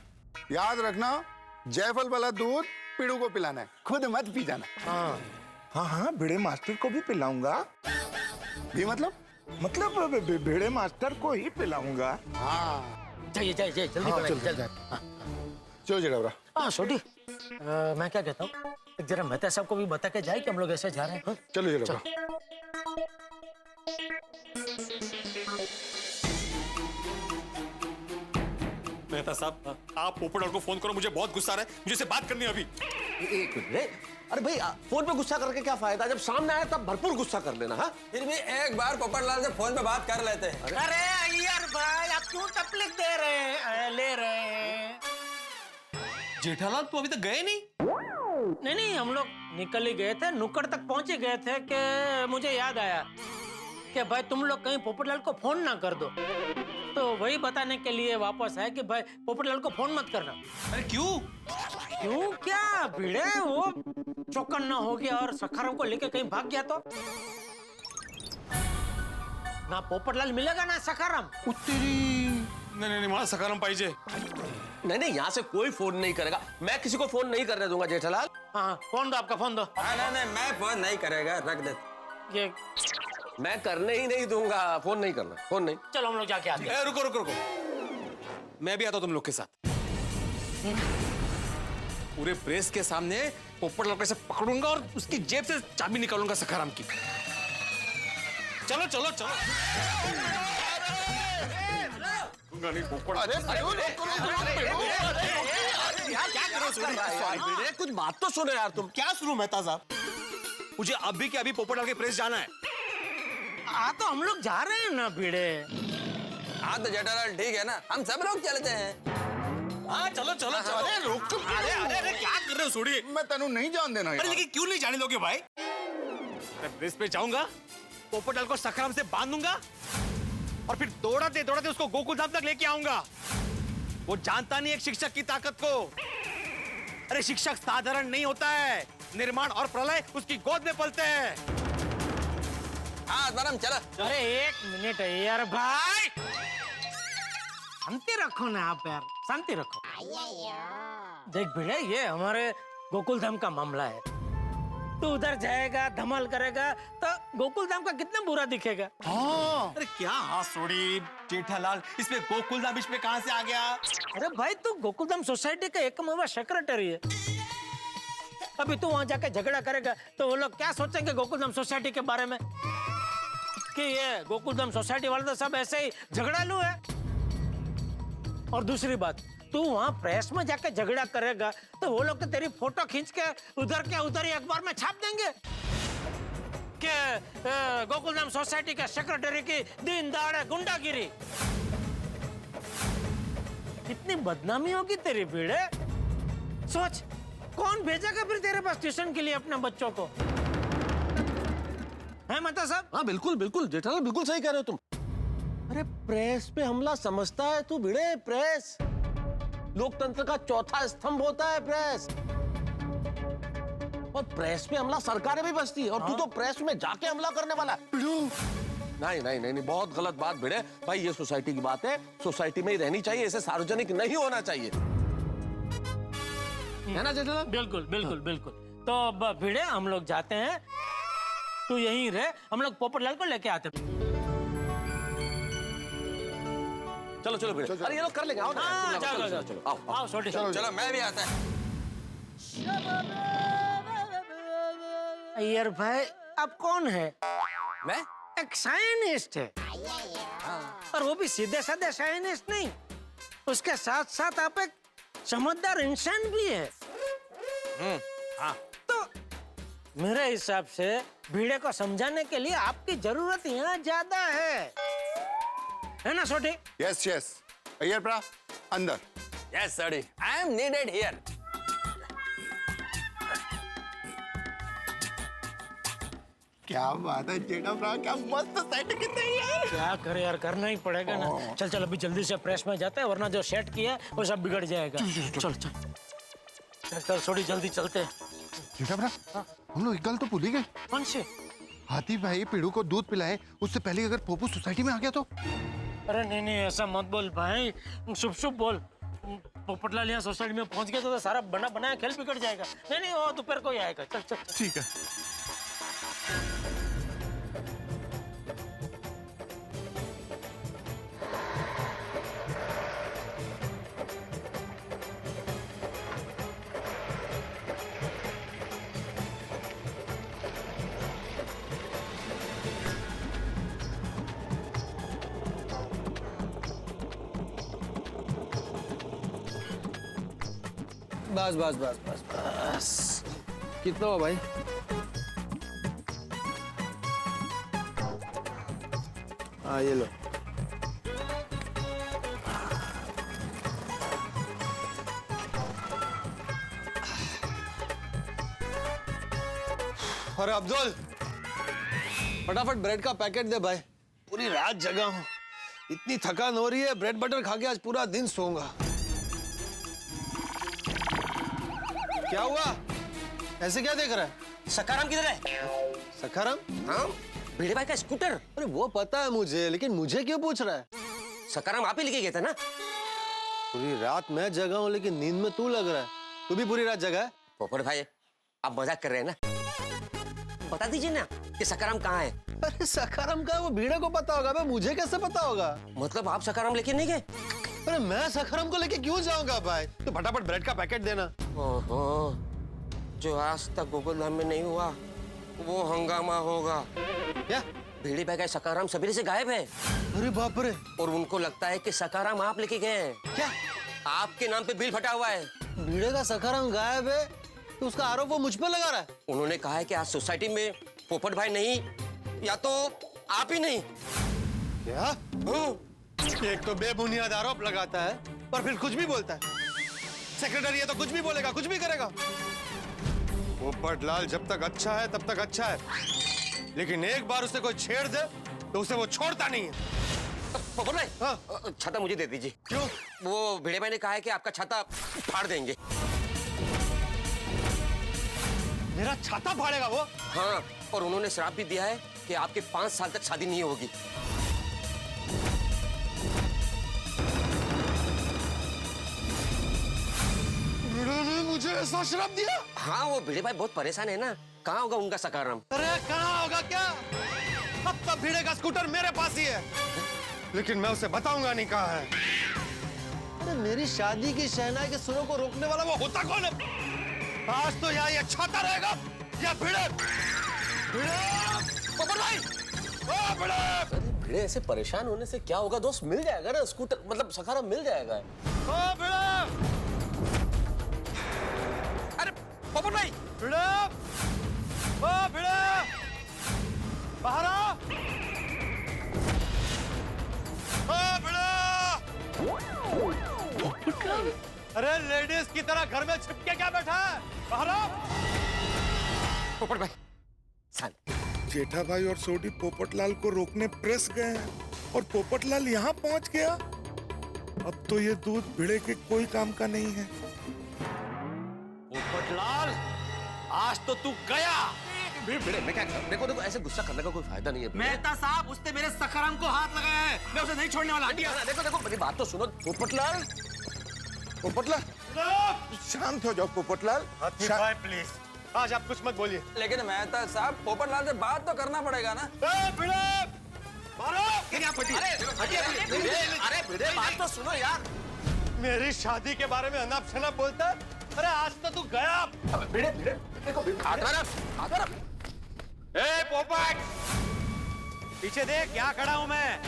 याद रखना जायफल वाला दूध पिड़ू को पिलाना है, खुद मत पी जाना। हाँ हाँ हाँ, भिड़े मास्टर को भी पिलाऊंगा। भी मतलब भिड़े मास्टर को ही पिलाऊंगा। हाँ, जाइए जाइए जाइए, जल्दी हाँ, बनाइए, चल, जल्दी। हाँ चलो जेठा भरा। हाँ छोटी, मैं क्या कहता हूँ, जरा मेहता साहब को भी बता के जाए कि हम लोग ऐसे जा रहे हैं। हाँ? चलो जेठा भरा। मेहता साहब, आप पोपटलाल को फोन करो, मुझे बहुत गुस्सा आ रहा है, मुझे से बात करनी है अभी। एक मिनट, अरे भाई फोन पे गुस्सा करके क्या फायदा? जब सामने आए तब भरपूर गुस्सा कर लेना। हाँ, फिर भी एक बार पोपटलाल से फोन पे बात कर लेते हैं। अरे यार भाई, आप क्यों तकलीफ दे रहे हैं, ले रहे हैं? जेठालाल तू अभी तक गए नहीं? नहीं, हम लोग निकल ही गए थे, नुक्कड़ तक पहुंच ही गए थे कि मुझे याद आया कि भाई तुम लोग कहीं पोपटलाल को फोन ना कर दो। तो वही बताने के लिए वापस आए कि भाई पोपटलाल को फोन मत करना। अरे क्यों? क्यों क्या? भिड़े वो चौकन्ना हो गया और सखाराम को लेके कहीं भाग गया तो ना पोपटलाल मिलेगा ना सखाराम। नहीं, वहां सखाराम पाइजे। नहीं, यहाँ से कोई फोन नहीं करेगा, मैं किसी को फोन नहीं करने दूंगा जेठालाल। हाँ, फोन दो, आपका फोन दो। नहीं, मैं फोन नहीं करेगा, रख दे। ये मैं करने ही नहीं दूंगा, फोन नहीं करना, फोन नहीं। चलो हम लोग जाके आते हैं। रुको, मैं भी आता हूं तुम लोग के साथ। पूरे प्रेस के सामने पोपटलाल को ऐसे पकड़ूंगा और उसकी जेब से चाबी निकालूंगा सखाराम की। चलो। नहीं पोपट। यार क्या कर रहे हो? भिड़े कुछ बात तो सुनो यार तुम। क्या सुनूं मेहता साहब? मुझे अभी के अभी पोपटलाल के प्रेस जाना है। हाँ तो हम लोग जा रहे हैं ना भिड़े। हाँ तो जेठालाल ठीक है ना, हम सब लोग चलते हैं। हाँ चलो चलो चलो। अरे रुक। अरे अरे अरे क्या कर रहे हो सूरी? मैं तेनू नहीं जान देना अरे यार। लेकिन क्यों नहीं जाने दोगे भाई? मैं प्रेस पे जाऊंगा, पोपटलाल को सखराम से बांधूंगा और फिर दौड़ाते दौड़ाते उसको गोकुलधाम तक लेके आऊंगा। वो जानता नहीं एक शिक्षक की ताकत को। अरे शिक्षक साधारण नहीं होता है, निर्माण और प्रलय उसकी गोद में पलते हैं। हाँ आत्माराम चलो। अरे एक मिनट है यार भाई, शांति रखो ना आप यार, शांति रखो। देख भिड़े, ये हमारे गोकुल धाम का मामला है। तू उधर जाएगा, धमाल करेगा तो गोकुल धाम का कितना बुरा दिखेगा। हाँ। अरे क्या हाँ सोड़ी जेठालाल, इसमें गोकुलधाम बीच में कहां से आ गया? अरे भाई तू गोकुल धाम सोसाइटी का एकमात्र सेक्रेटरी है। अभी तू वहां जाके झगड़ा करेगा तो वो लोग क्या सोचेंगे गोकुल धाम सोसाइटी के बारे में, कि ये गोकुल धाम सोसाइटी वाले तो सब ऐसे ही झगड़ालू है। और दूसरी बात, तू वहां प्रेस में जाके झगड़ा करेगा तो वो लोग तो तेरी फोटो खींच के उधर के उधर ही अखबार में छाप देंगे कि गोकुलधाम सोसाइटी के सेक्रेटरी की दिन दहाड़े गुंडागिरी। कितनी बदनामी होगी तेरी भिड़े। सोच, कौन भेजेगा फिर तेरे पास ट्यूशन के लिए अपने बच्चों को? है मेहता साहब? हाँ बिल्कुल बिल्कुल जेठालाल, बिल्कुल सही कह रहे हो तुम। अरे प्रेस पे हमला समझता है तू भिड़े? प्रेस लोकतंत्र का चौथा स्तंभ होता है प्रेस। और प्रेस पे हमला सरकारें भी बचती है और तू तो प्रेस में जाके हमला करने वाला है। नहीं नहीं नहीं, बहुत गलत बात भिड़े भाई। ये सोसाइटी की बात है, सोसाइटी में ही रहनी चाहिए, इसे सार्वजनिक नहीं होना चाहिए, है ना जेठालाल? बिल्कुल बिल्कुल बिल्कुल। तो अब भिड़े हम लोग जाते हैं, तू यहीं रहे, हम लोग पोपटलाल को लेके आते हैं। चलो चलो भिड़े। अरे ये लोग कर लेंगे, आओ ना। हाँ, चलो चलो चलो आओ आओ छोटी। चलो मैं भी आता है। अय्यर भाई आप कौन है? मैं एक साइंटिस्ट है, और वो भी सीधे साधे साइंटिस्ट नहीं, उसके साथ साथ आप एक समझदार इंसान भी है। हाँ। तो मेरे हिसाब से भिड़े को समझाने के लिए आपकी जरूरत यहाँ ज्यादा है ना छोटी? यस यस अय्यर प्रा अंदर। Yes sorry, I am needed here. क्या बात है जेठा प्रा, क्या मस्त सेट कितनी है। क्या करे यार, करना ही पड़ेगा ना। चल चल अभी जल्दी से प्रेस में जाते हैं, वरना जो सेट किया है वो सब बिगड़ जाएगा। चल चल चल चल छोटी, जल्दी चलते हैं। जेठा प्रा, हम लोग एक गल तो भूल ही गए। कौन से? हाथी भाई पीड़ू को दूध पिलाए उससे पहले अगर पोपू सोसाइटी में आ गया तो? अरे नहीं नहीं, ऐसा मत बोल भाई, शुभ शुभ बोल। पोपटलाल यहाँ सोसाइटी में पहुंच गया तो सारा बना बनाया खेल बिगड़ जाएगा। नहीं नहीं, वो दोपहर को ही आएगा। चल चल चल। ठीक है। बस बस बस बस बस। कितना हुआ भाई? हाँ ये लो। अरे अब्दुल, फटाफट ब्रेड का पैकेट दे भाई। पूरी रात जगा हूँ, इतनी थकान हो रही है, ब्रेड बटर खा के आज पूरा दिन सोऊंगा। क्या हुआ? ऐसे क्या देख रहा है? सखाराम किधर है? सखाराम? हाँ, भिड़े भाई का स्कूटर। अरे वो पता है मुझे, लेकिन मुझे क्यों पूछ रहा है? सखाराम आप ही लेके गए थे ना? पूरी रात मैं जगा हूँ, लेकिन नींद में तू लग रहा है। तू भी पूरी रात जगा है? पोपट भाई आप मजाक कर रहे हैं ना? बता दीजिए ना कि सखाराम कहाँ है। अरे सखाराम का वो भिड़े को पता होगा, मुझे कैसे पता होगा? मतलब आप सखाराम लेके नहीं गए? अरे मैं सखाराम को लेके क्यों जाऊंगा भाई? तो फटाफट ब्रेड का पैकेट देना। ओहो, जो आज तक गोकुल धाम में नहीं हुआ वो हंगामा होगा। क्या? भिड़े भाई का सखाराम सवेरे से गायब है। अरे बाप रे। और उनको लगता है कि सखाराम आप लेके गए हैं। क्या? आपके नाम पे बिल फटा हुआ है। भिड़े का सखाराम गायब है तो उसका आरोप वो मुझ पर लगा रहा है। उन्होंने कहा है कि आज सोसाइटी में पोपट भाई नहीं, या तो आप ही नहीं। क्या? एक तो बेबुनियाद आरोप लगाता है पर फिर कुछ भी बोलता है। सेक्रेटरी है तो कुछ भी बोलेगा, कुछ भी करेगा। पोपटलाल जब तक अच्छा है तब तक अच्छा है, लेकिन एक बार उसे कोई छेड़ दे तो उसे वो छोड़ता नहीं है। पोपट भाई, छाता मुझे दे दीजिए। क्यों? वो भिड़े भाई ने कहा है कि आपका छाता फाड़ देंगे। मेरा छाता फाड़ेगा वो? हाँ, और उन्होंने श्राप भी दिया है कि आपके 5 साल तक शादी नहीं होगी। उन्होंने मुझे ऐसा श्राप दिया? हाँ, वो भिड़े भाई बहुत परेशान है ना, कहाँ होगा उनका सकाराम? अरे कहाँ होगा क्या? अब तक भिड़े का स्कूटर मेरे पास ही है, लेकिन मैं उसे बताऊंगा नहीं कहाँ है। अरे मेरी शादी की शहनाई के सुरों को रोकने वाला वो होता कौन है? आज तो यहाँ ये छाता रहेगा या भिड़े? पोपट भाई! ओ भिड़े! अरे भिड़े ऐसे परेशान होने से क्या होगा दोस्त, मिल जाएगा ना स्कूटर, मतलब सखाराम मिल जाएगा। ओ भिड़े! अरे पोपट भाई! भिड़े! ओ भिड़े! बाहर आ! ओ भिड़े! अरे लेडीज की तरह घर में छिपके क्या बैठा है? बाहर आ! पोपट भाई, जेठा भाई और सोडी पोपटलाल को रोकने प्रेस गए हैं और पोपटलाल यहाँ पहुँच गया। अब तो ये दूध भिड़े के कोई काम का नहीं है। पोपटलाल, आज तो तू गया। भिड़े मैं क्या करूं? देखो देखो, ऐसे गुस्सा करने का कोई फायदा नहीं है। मेहता साहब, उसने मेरे सखाराम को हाथ लगाया है, मैं उसे नहीं छोड़ने वाला। देखो देखो, मेरी बात तो सुनो। पोपटलाल, पोपटलाल शांत हो जाओ। पोपटलाल भाई प्लीज, आज आप कुछ मत बोलिए। लेकिन मेहता साहब, पोपटलाल से बात तो करना पड़ेगा ना। अरे भिड़े बात तो सुनो यार। मेरी शादी के बारे में अनाप शनाप बोलता है। अरे आज तो तू गया। भिड़े भिड़े देखो, ए पोपट, पीछे देख, क्या खड़ा हूं मैं।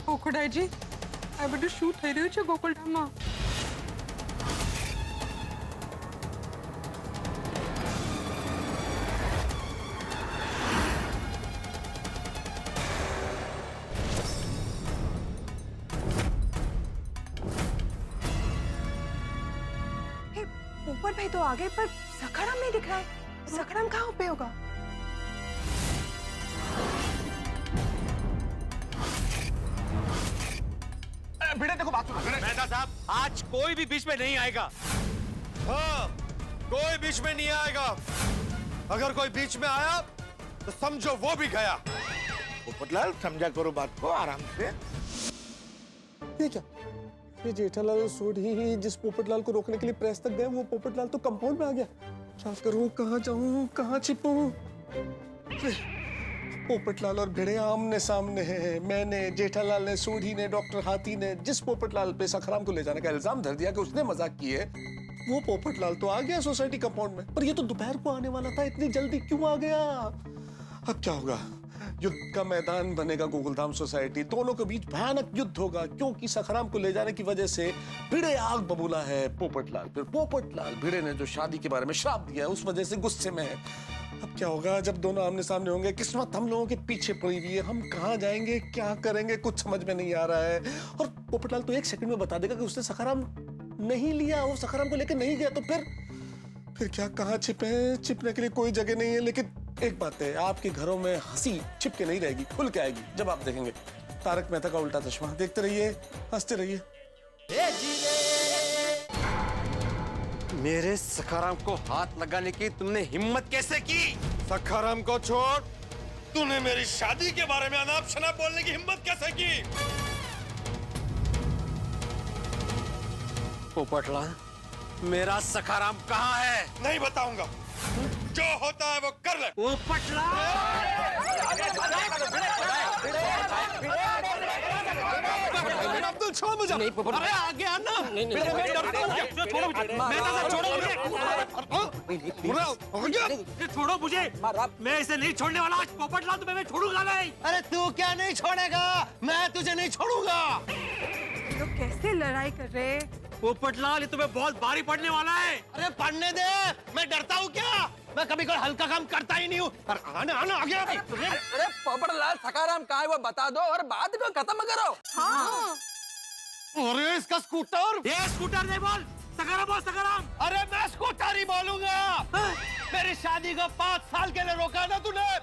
ખોખડાઈજી આ બધું શું થઈ રહ્યું છે ગોકુલધામમાં? पोपट भाई तो आगे, पर सखाराम नहीं दिख रहा है। सखाराम कहाँ पे होगा? भिड़े देखो, बात सुनो। मेहता साहब, आज कोई भी बीच में नहीं आएगा। हाँ, कोई बीच में नहीं आएगा। अगर कोई बीच में आया तो समझो वो भी गया। पोपटलाल समझा करो बात को आराम से। ये क्या? ये जेठालाल और सोडी जिस पोपटलाल को रोकने के लिए प्रेस तक गए, वो पोपटलाल तो कंपाउंड में आ गया। क्या करूं, कहाँ जाऊं, कहाँ छिपूं? पोपटलाल और भिड़े आमने सामने हैं। मैंने, जेठालाल ने, सोडी ने, डॉक्टर हाथी ने जिस पोपटलाल पे सखाराम को ले जाने का इल्जाम धर दिया कि उसने मजाक की है, वो पोपटलाल तो आ गया सोसाइटी कंपाउंड में। पर ये तो दोपहर को आने वाला था, इतनी जल्दी क्यों आ गया? अब क्या होगा? युद्ध का मैदान बनेगा गोकुलधाम सोसाइटी। दोनों के बीच भयानक युद्ध होगा, क्योंकि सखाराम को ले जाने की वजह से भिड़े आग बबूला है पोपटलाल। फिर पोपटलाल भिड़े ने जो शादी के बारे में श्राप दिया है, उस वजह से गुस्से में है। अब क्या होगा जब दोनों आमने सामने होंगे? किस्मत हम लोगों के पीछे पड़ी हुई है। हम कहाँ जाएंगे, क्या करेंगे, कुछ समझ में नहीं आ रहा है। और पोपटलाल तो 1 सेकंड में बता देगा कि उसने सखाराम नहीं लिया, वो सखाराम को लेकर नहीं गया। तो फिर क्या, कहाँ छिपे? छिपने के लिए कोई जगह नहीं है। लेकिन एक बात है, आपके घरों में हंसी छिप के नहीं रहेगी, खुल के आएगी जब आप देखेंगे तारक मेहता का उल्टा चश्मा। देखते रहिए, हंसते रहिए। मेरे सखाराम को हाथ लगाने की तुमने हिम्मत कैसे की? सखाराम को छोड़, तूने मेरी शादी के बारे में अनाप शनाप बोलने की हिम्मत कैसे की? पोपटलाल, मेरा सखाराम कहाँ है? नहीं बताऊंगा। जो होता है वो कर ले। पोपटलाल! अब्दुल छोड़ मुझे। नहीं पोपट, अरे आगे आना। नहीं, नहीं, मैं नहीं, डरता हूँ। छोड़ो मुझे, मेहता साहब छोड़ो मुझे, छोड़ो मुझे, मैं इसे नहीं छोड़ने वाला। आज पोपटलाल तुम्हें मैं छोड़ूंगा नहीं। अरे तू क्या नहीं छोड़ेगा, मैं तुझे नहीं छोड़ूंगा। ये लोग कैसे लड़ाई कर रहे हैं? पोपटलाल, ये तुम्हें बहुत भारी पड़ने वाला है। अरे पढ़ने दे, मैं डरता हूँ क्या? मैं कभी कोई हल्का काम करता ही नहीं हूँ। आना आना आगे। अरे पोपटलाल सखाराम कहाँ है वो बता दो और बात को खत्म करो। हाँ। अरे इसका स्कूटर। ये स्कूटर नहीं बोल, सखाराम बोल, सखाराम। अरे मैं स्कूटर ही बोलूंगा। मेरी शादी को 5 साल के लिए रोका ना तूने,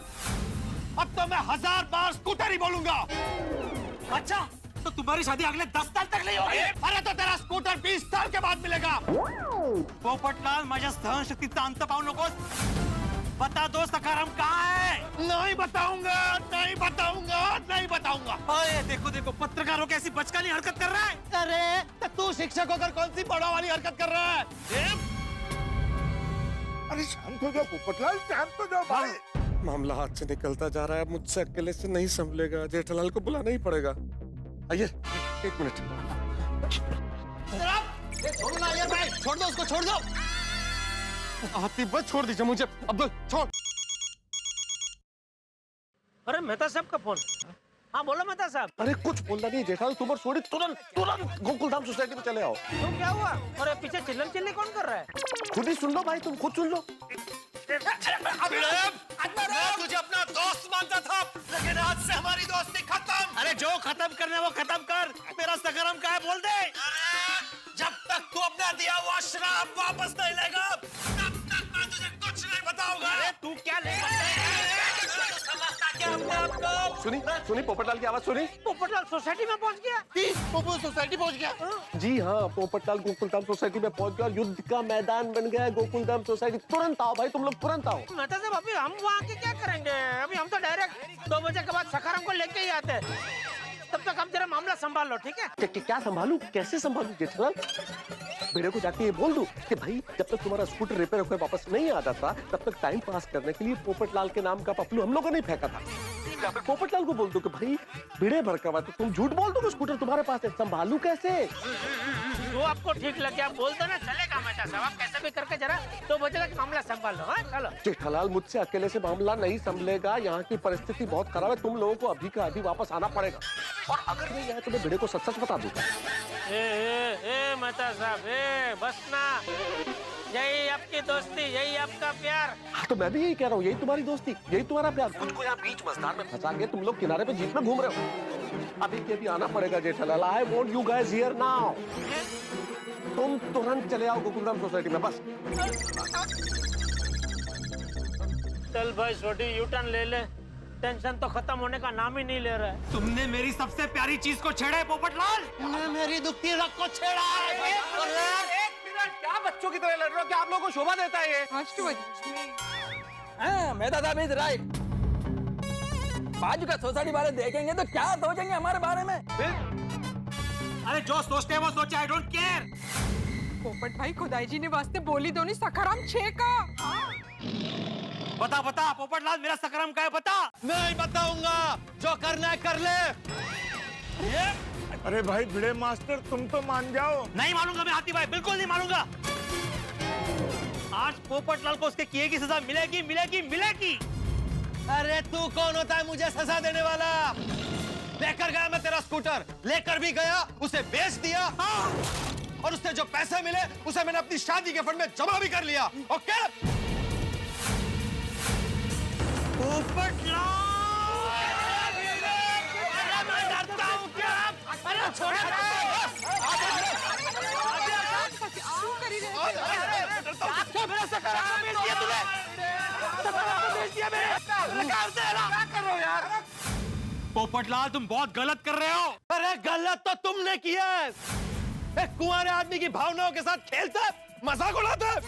अब तो मैं 1000 बार स्कूटर ही बोलूंगा। अच्छा, तो तुम्हारी शादी अगले 10 साल तक नहीं होगी। अरे तो तेरा स्कूटर 20 साल के बाद मिलेगा। पोपटलाल, माझ्या सहनशक्तीचा अंत पाहू नकोस। बता दो सखाराम कहाँ है। नहीं बताऊंगा, नहीं बताऊंगा, नहीं बताऊंगा। अरे देखो देखो, पत्रकारों की ऐसी बचकानी हरकत कर रहा है। अरे तो तू शिक्षक होकर कौन सी बड़ा वाली हरकत कर रहा है? अरे शांत हो जाओ पोपटलाल, शांत हो जाओ भाई। मामला हाथ से निकलता जा रहा है, मुझसे अकेले से नहीं संभलेगा। जेठालाल को बुलाना ही पड़ेगा। आइए 1 मिनट। छोड़ो ना यार भाई, छोड़ दो उसको, छोड़ दो। हाथी बस छोड़ दीजिए मुझे। अब्दुल छोड़। अरे मेहता साहब का फोन। हाँ बोलो मेहता साहब। अरे कुछ बोलना नहीं जेठालाल, तुम और सोनी तुरंत तुरंत गोकुलधाम सोसाइटी में चले आओ। तो क्या हुआ? अरे पीछे चिल्लम चिल्ली कौन कर रहा है? खुद ही सुन लो भाई, तुम खुद सुन लो। मैं तुझे अपना दोस्त मानता था, लेकिन आज से हमारी दोस्ती खत्म। अरे जो खत्म करना है वो खत्म कर। मेरा सखाराम कहाँ है बोल दे। जब तक तू अपना दिया हुआ श्राप वापस नहीं लेगा, तब तक मैं तुझे कुछ नहीं बताऊंगा। अरे तू क्या लेगा? समझता क्या अपने आप को? सुनी सुनी पोपटलाल की आवाज सुनी? पोपटलाल सोसाइटी में पहुंच गया। पोपट सोसाइटी पहुंच गया। जी हाँ, पोपटलाल गोकुलधाम सोसाइटी में पहुंच गया। युद्ध का मैदान बन गया गोकुलधाम सोसाइटी। तुरंत आओ भाई, तुम लोग तुरंत आओ। मेहता साहब, अभी हम वहाँ के क्या करेंगे? अभी हम तो डायरेक्ट 2 बजे के बाद सखाराम को लेके ही आते हैं। तब तक हम जरा मामला संभाल लो, ठीक है? क्या संभालू, कैसे संभालू जेठालाल? बेड़े को जाके ये बोल दूं कि भाई जब तक तुम्हारा स्कूटर रिपेयर होकर वापस नहीं आ जाता, तब तक टाइम पास करने के लिए पोपटलाल के नाम का पपलू हम लोगों ने फेंका था। या फिर पोपटलाल को बोल दो कि भाई भिड़े भड़का हुआ, तो तुम झूठ बोल दो कि स्कूटर तुम्हारे पास है। संभालू कैसे? जो आपको ठीक लगे आप बोल दो ना, चलेगा मेहता साहब। आप कैसे भी करके जरा 2 बजे तक मामला संभाल लो। हाँ चलो। जेठालाल, मुझसे अकेले से मामला नहीं संभलेगा। यहाँ की परिस्थिति बहुत खराब है। तुम लोगों को अभी का अभी वापस आना पड़ेगा, और अगर नहीं आए तो मैं भिड़े को सच सच बता दूंगा। ए मेहता साहब, बस ना। यही आपकी दोस्ती, यही आपका प्यार। हाँ, तो मैं भी यही कह रहा हूँ, यही तुम्हारी दोस्ती, यही तुम्हारा प्यार। मुझको यहाँ बीच मझधार में फंसा के तुम लोग किनारे पे जीप में घूम रहे हो। अभी के अभी आना पड़ेगा Jethalal. I want you guys here now. तुम तुरंत चले आओ गोकुलधाम सोसाइटी में, बस। चल भाई छोटी, यू टर्न ले ले। टेंशन तो खत्म होने का नाम ही नहीं ले रहा है। तुमने मेरी सबसे प्यारी चीज को छेड़ा है पोपटलाल। तुमने मेरी दुखती रग को छेड़ा है। क्या बच्चों की तरह लड़ रहे हो? क्या आप लोगों को शोभा देता है ये? हाँ, मेहता साहब इज राइट। बाजू का सोसाइटी वाले देखेंगे तो क्या सोचेंगे हमारे बारे में? अरे जो सोचते हैं वो सोचे, आई डोंट केयर। पोपट भाई, खुदाई जी ने वास्ते बोली दो नहीं सखाराम 6 का। बता बता पोपटलाल, मेरा सखाराम का है बता। नहीं बताऊंगा, जो करना है कर ले। अरे भाई भिड़े मास्टर, तुम तो मान जाओ। नहीं मानूंगा मैं हाथी भाई, बिल्कुल नहीं मानूंगा। आज पोपटलाल को उसके किए की सजा मिलेगी, मिलेगी, मिलेगी। अरे तू कौन होता है मुझे सजा देने वाला? लेकर गया मैं तेरा स्कूटर, लेकर भी गया, उसे बेच दिया, और उससे जो पैसे मिले उसे मैंने अपनी शादी के फंड में जमा भी कर लिया। ओके? पोपटलाल, पोपटलाल तुम बहुत गलत कर रहे हो। अरे गलत तो तुमने किया है। एक कुंवारे आदमी की भावनाओं के साथ खेलते, मजाक उड़ाते।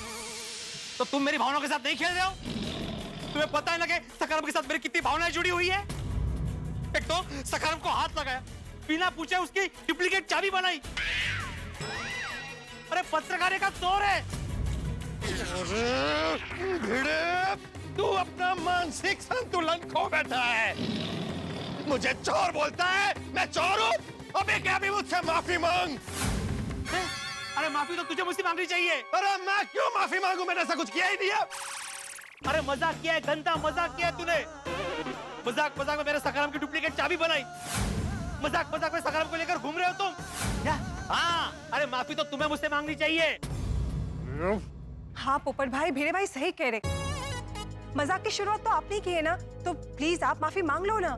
तो तुम मेरी भावनाओं के साथ नहीं खेल रहे हो? तुम्हें पता है ना कि सखाराम के साथ मेरी कितनी भावनाएं जुड़ी हुई है। एक तो सखाराम को हाथ लगाया, बिना पूछे उसकी डुप्लीकेट चाबी बनाई। अरे पत्रकारिता का चोर है। भिड़े, तू अपना मानसिक संतुलन खो बैठा है। मुझे चोर बोलता है, मैं चोर हूँ? अबे क्या भी मुझसे माफी मांग। अरे माफी तो तुझे मुझसे मांगनी चाहिए। अरे मैं क्यों माफी मांगू, मैंने ऐसा कुछ किया ही नहीं है। अरे मजाक किया है, गंदा मजाक किया है तूने। मजाक मजाक में मेरे सखाराम की डुप्लीकेट चाबी बनाई। मजाक मजाक में सखाराम को लेकर घूम रहे हो तुम क्या? हाँ, अरे माफी तो तुम्हें मुझसे मांगनी चाहिए। हाँ पोपट भाई, भिड़े भाई सही कह रहे। मजाक की शुरुआत तो आपने की है ना, तो प्लीज आप माफी मांग लो ना।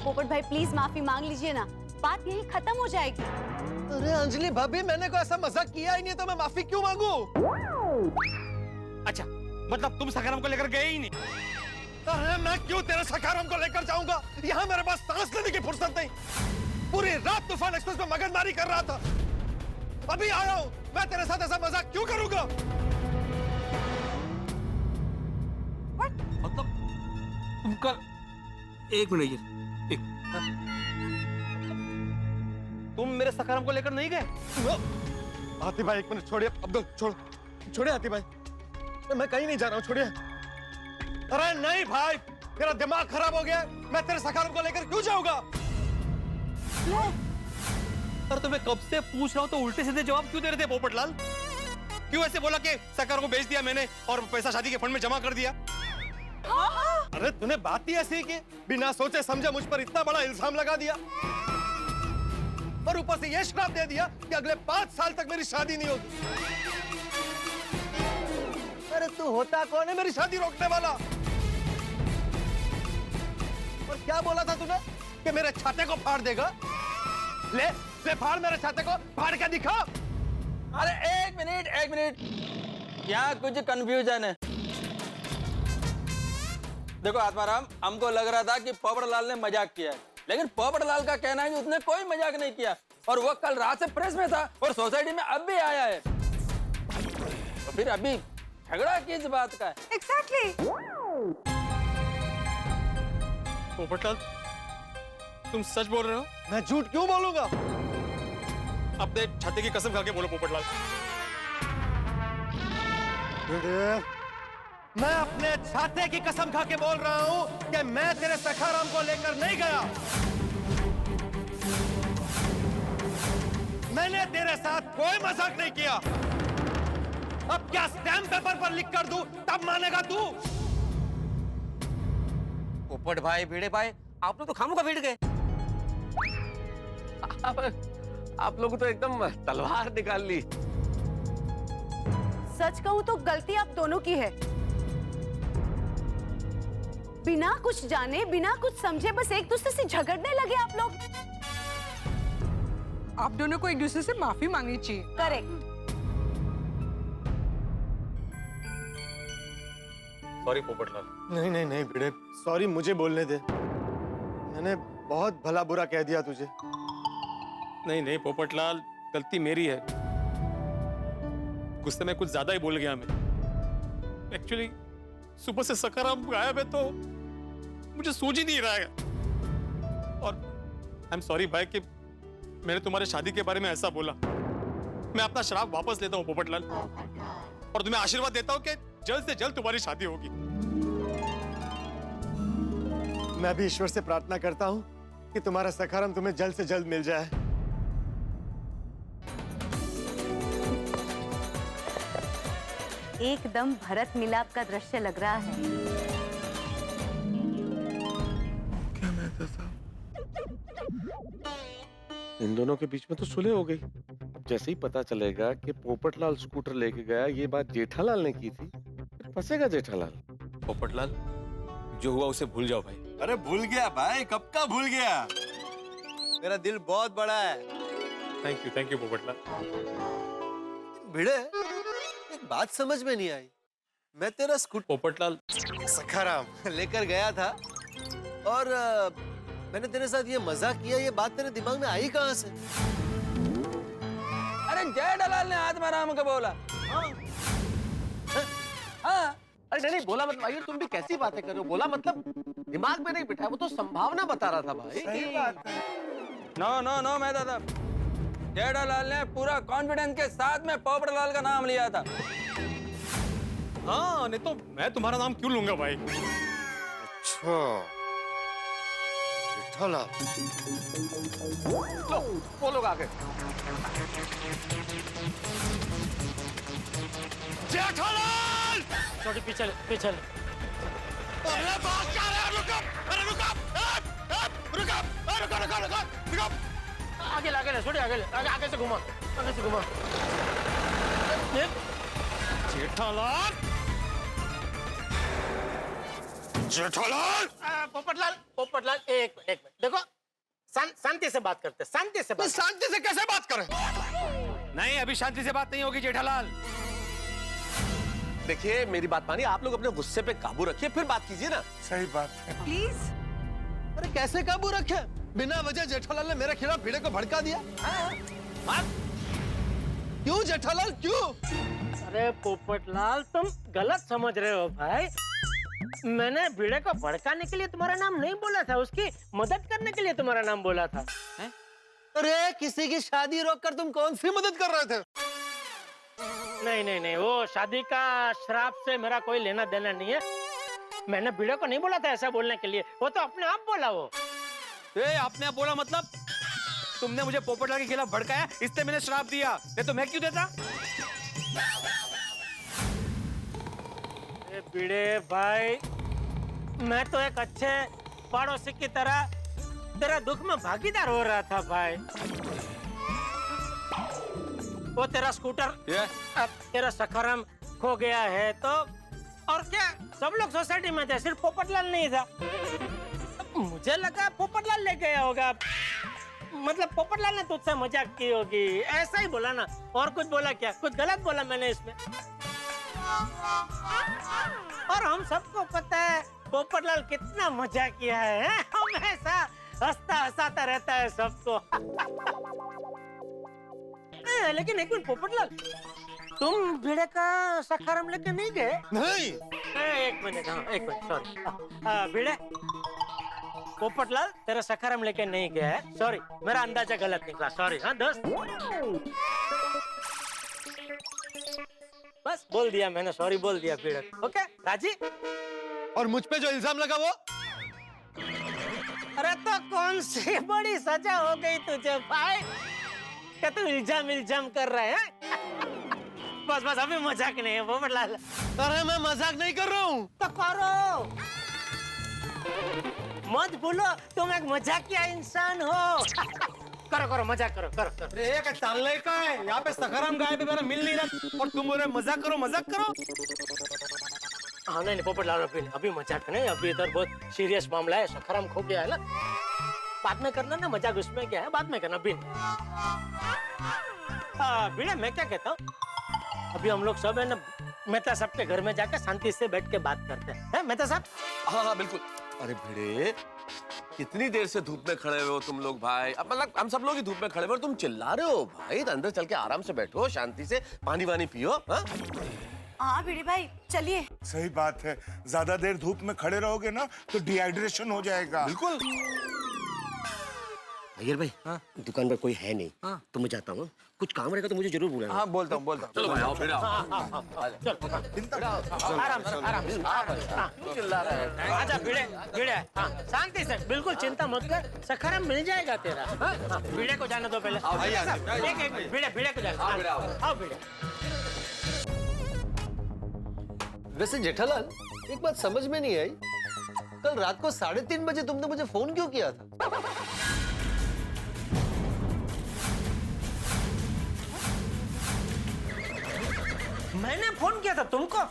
पोपट भाई प्लीज माफी मांग लीजिए ना, बात यही खत्म हो जाएगी। अरे अंजलि भाभी, मैंने कोई ऐसा मजाक किया ही नहीं, तो मैं माफी क्यों मांगू? अच्छा, मतलब तुम सखाराम को लेकर गए ही नहीं? अरे मैं क्यों तेरे सखाराम को लेकर जाऊंगा? यहाँ मेरे पास सांस लेने की फुर्सत नहीं। पूरी रात तूफान एक्सप्रेस में मगजमारी कर रहा था। अभी आया हूँ, मैं तेरे साथ ऐसा मजाक क्यों करूंगा? मतलब तुम कल एक मिनट, तुम मेरे सखाराम को लेकर नहीं गए? हाथी भाई एक मिनट छोड़िए। अब्दुल छोड़ो, छोड़िए हाथी भाई, मैं कहीं नहीं जा रहा हूँ, छोड़िए। अरे नहीं भाई, तेरा दिमाग खराब हो गया। मैं तेरे सखाराम को लेकर क्यों जाऊंगा? अरे तुम्हें कब से पूछ रहा हूँ तो उल्टे सीधे जवाब क्यों दे रहे थे पोपटलाल? क्यों ऐसे बोला कि सखाराम को बेच दिया मैंने और पैसा शादी के फंड में जमा कर दिया? अरे तूने बात ही ऐसी की, बिना सोचे समझे मुझ पर इतना बड़ा इल्जाम लगा दिया और ऊपर से ये श्राप दे दिया कि अगले 5 साल तक मेरी शादी नहीं होगी। अरे तू होता कौन है मेरी शादी रोकने वाला? और क्या बोला था तूने कि मेरे छाते को फाड़ देगा? ले फाड़, मेरे छाते को फाड़ के दिखा। अरे एक मिनट, क्या कुछ कंफ्यूजन है? देखो आत्माराम, हमको लग रहा था कि पोपटलाल ने मजाक किया है, लेकिन पोपटलाल का कहना है कि उसने कोई मजाक नहीं किया और वो कल रात से प्रेस में था और सोसाइटी में अब भी आया है। तो फिर अभी झगड़ा किस बात का है? एग्जैक्टली। पोपटलाल, तुम सच बोल रहे हो? मैं झूठ क्यों बोलूंगा? अपने छाते की कसम खा के बोलो पोपटलाल। मैं अपने छाते की कसम खा के बोल रहा हूं कि मैं तेरे सखाराम को लेकर नहीं गया। मैंने तेरे साथ कोई मजाक नहीं किया। अब क्या स्टैम्प पेपर पर लिख कर दूं तब मानेगा तू? पोपट भाई, भिड़े भाई, आप लोग तो खामों का भिड़ गए। आप लोग तो एकदम तलवार निकाल ली। सच कहूँ तो गलती आप दोनों की है। बिना कुछ जाने, बिना कुछ समझे बस एक दूसरे से झगड़ने लगे आप लोग। आप दोनों को एक दूसरे से माफी मांगनी चाहिए। करेक्ट। सॉरी पोपटलाल। नहीं भिड़े, सॉरी मुझे बोलने दे। मैंने बहुत भला बुरा कह दिया तुझे। नहीं पोपटलाल, गलती मेरी है। गुस्से में कुछ ज्यादा ही बोल गया मैं। एक्चुअली सुबह से सखाराम गायब है तो मुझे सूझ ही नहीं रहा है। और आई एम सॉरी भाई कि मैंने तुम्हारे शादी के बारे में ऐसा बोला। मैं अपना श्राप वापस लेता हूँ पोपटलाल और तुम्हें आशीर्वाद देता हूँ कि जल्द से जल्द तुम्हारी शादी होगी। मैं भी ईश्वर से प्रार्थना करता हूँ कि तुम्हारा सखाराम तुम्हें जल्द से जल्द मिल जाए। एकदम भरत मिलाप का दृश्य लग रहा है। क्या मेहता साहब? इन दोनों के बीच में तो सुलह हो गई। अब जैसे ही पता चलेगा कि पोपटलाल स्कूटर लेके गया, ये बात जेठालाल ने की थी, फिर फंसेगा जेठालाल। पोपटलाल, जो हुआ उसे भूल जाओ भाई। अरे भूल गया भाई, कब का भूल गया। मेरा दिल बहुत बड़ा है। Thank you Popatlal. भिड़े, एक बात समझ में नहीं आई। मैं तेरा स्कूटर पोपटलाल सखाराम लेकर गया था और मैंने तेरे साथ ये मजाक किया, ये बात तेरे दिमाग में आई कहाँ से? अरे जेठालाल ने आत्माराम को बोला। हाँ, अरे नहीं बोला मतलब भाई, तुम भी कैसी बातें कर रहे हो? बोला मतलब दिमाग में नहीं बिठाया, वो तो संभावना बता रहा था भाई। सही बात है। नो मैं दादा, जेठालाल ने पूरा कॉन्फिडेंस के साथ में पोपटलाल का नाम लिया था। हाँ, नहीं तो मैं तुम्हारा नाम क्यों लूंगा भाई? अच्छा, जेठालाल। लो वो लोग आ गए। जेठालाल! छोटी पीछे पीछे अरे बात क्या है? रुको! अरे रुको! रुको! आगे आगे ले, छोटी आगे आगे से घुमा, आगे से घुमा। जेठालाल! जेठालाल! पोपटलाल एक मिनट देखो, शांति से बात करते, शांति से बात। शांति से कैसे बात करें? नहीं, अभी शांति से बात नहीं होगी जेठालाल। देखिए मेरी बात मानिए, आप लोग अपने गुस्से पे काबू रखिए, फिर बात कीजिए ना। सही बात है। प्लीज। अरे कैसे काबू रखे? बिना वजह जेठालाल ने मेरे खिलाफ भिड़े को भड़का दिया। क्यों जेठालाल, क्यों? अरे पोपटलाल, तुम गलत समझ रहे हो भाई। मैंने भिड़े को भड़काने के लिए तुम्हारा नाम नहीं बोला था, उसकी मदद करने के लिए तुम्हारा नाम बोला था। अरे किसी की शादी रोककर तुम कौन सी मदद कर रहे थे? नहीं, वो शादी का श्राप से मेरा कोई लेना देना नहीं है। मैंने भिड़े को नहीं बोला था ऐसा बोलने के लिए, वो तो अपने आप बोला। वो आपने आप बोला मतलब? तुमने मुझे पोपटलाल के खिलाफ भड़काया, इसलिए मैंने श्राप दिया। ये तो मैं क्यों देता? भिड़े भाई, मैं तो एक अच्छे पड़ोसी की तरह तेरा दुख में भागीदार हो रहा था भाई। वो तेरा स्कूटर अब तेरा सखाराम खो गया है तो और क्या, सब लोग सोसाइटी में थे, सिर्फ पोपटलाल नहीं था। मुझे लगा पोपटलाल ले गया होगा, मतलब पोपटलाल ने तुझसे मजाक की होगी, ऐसा ही बोला ना। और कुछ बोला क्या? कुछ गलत बोला मैंने इसमें? और हम सबको पता है पोपटलाल कितना मजाक किया है, हमेशा हंसता हंसाता रहता है सबको। लेकिन एक मिनट पोपटलाल, तुम भिड़े का सखाराम लेके नहीं गए? नहीं। एक मिनट, सॉरी भिड़े, पोपटलाल तेरा सखाराम लेके नहीं गया है, सॉरी, मेरा अंदाजा गलत निकला, सॉरी। हाँ दोस्त, बस बोल दिया मैंने, सॉरी बोल दिया भिड़े। ओके राजी? और मुझ पे जो इल्जाम लगा वो? अरे तो कौन सी बड़ी सजा हो गई तुझे भाई, क्या तू इल्जाम कर रहा है? बस अभी मजाक नहीं है पोपटलाल। अरे मैं मजाक नहीं कर रहा हूँ। तो करो, मत भूलो तुम एक मजाकिया इंसान हो। करो मजाक करो। अरे क्या चाल का है? यहाँ पे सखाराम गायब है, मेरा मिल नहीं रहा और तुम बोल रहे मजाक करो। हाँ नहीं पोपटलाल, अभी मजाक नहीं, अभी इधर बहुत सीरियस मामला है, सखाराम खो गया है ना। बाद में करना ना मजाक, उसमें क्या है, बाद में करना। भिड़े मैं क्या कहता हूँ, अभी हम लोग सब है ना मेहता साहब के घर में जाकर शांति से बैठ के बात करते हैं, मेहता साहब? हाँ बिल्कुल। अरे भिड़े, कितनी देर से धूप में खड़े हो तुम लोग भाई? अब मतलब हम सब लोग ही धूप में खड़े हो और तुम चिल्ला रहे हो भाई। तो अंदर चल के आराम से बैठो, शांति से पानी वानी पियो। हाँ भिड़े भाई चलिए। सही बात है, ज्यादा देर धूप में खड़े रहोगे ना तो डिहाइड्रेशन हो जाएगा। बिल्कुल। अय्यर भाई, दुकान पर कोई है नहीं, तो मैं जाता हूँ। कुछ काम रहेगा तो मुझे जरूर बुलाना। हाँ बोलता हूँ। चलो भाई आओ फिर आओ। आराम से चिल्ला रहा है। आजा भिड़े, हाँ शांति से, बिल्कुल चिंता मत कर, सखाराम मिल जाएगा तेरा। भिड़े को जाने दो पहले। एक भिड़े को जाने। आओ भिड़े। वैसे जेठालाल, एक बात समझ में नहीं आई, कल रात को 3:30 बजे तुमने मुझे फोन क्यों किया था? मैंने फोन किया था तुमको?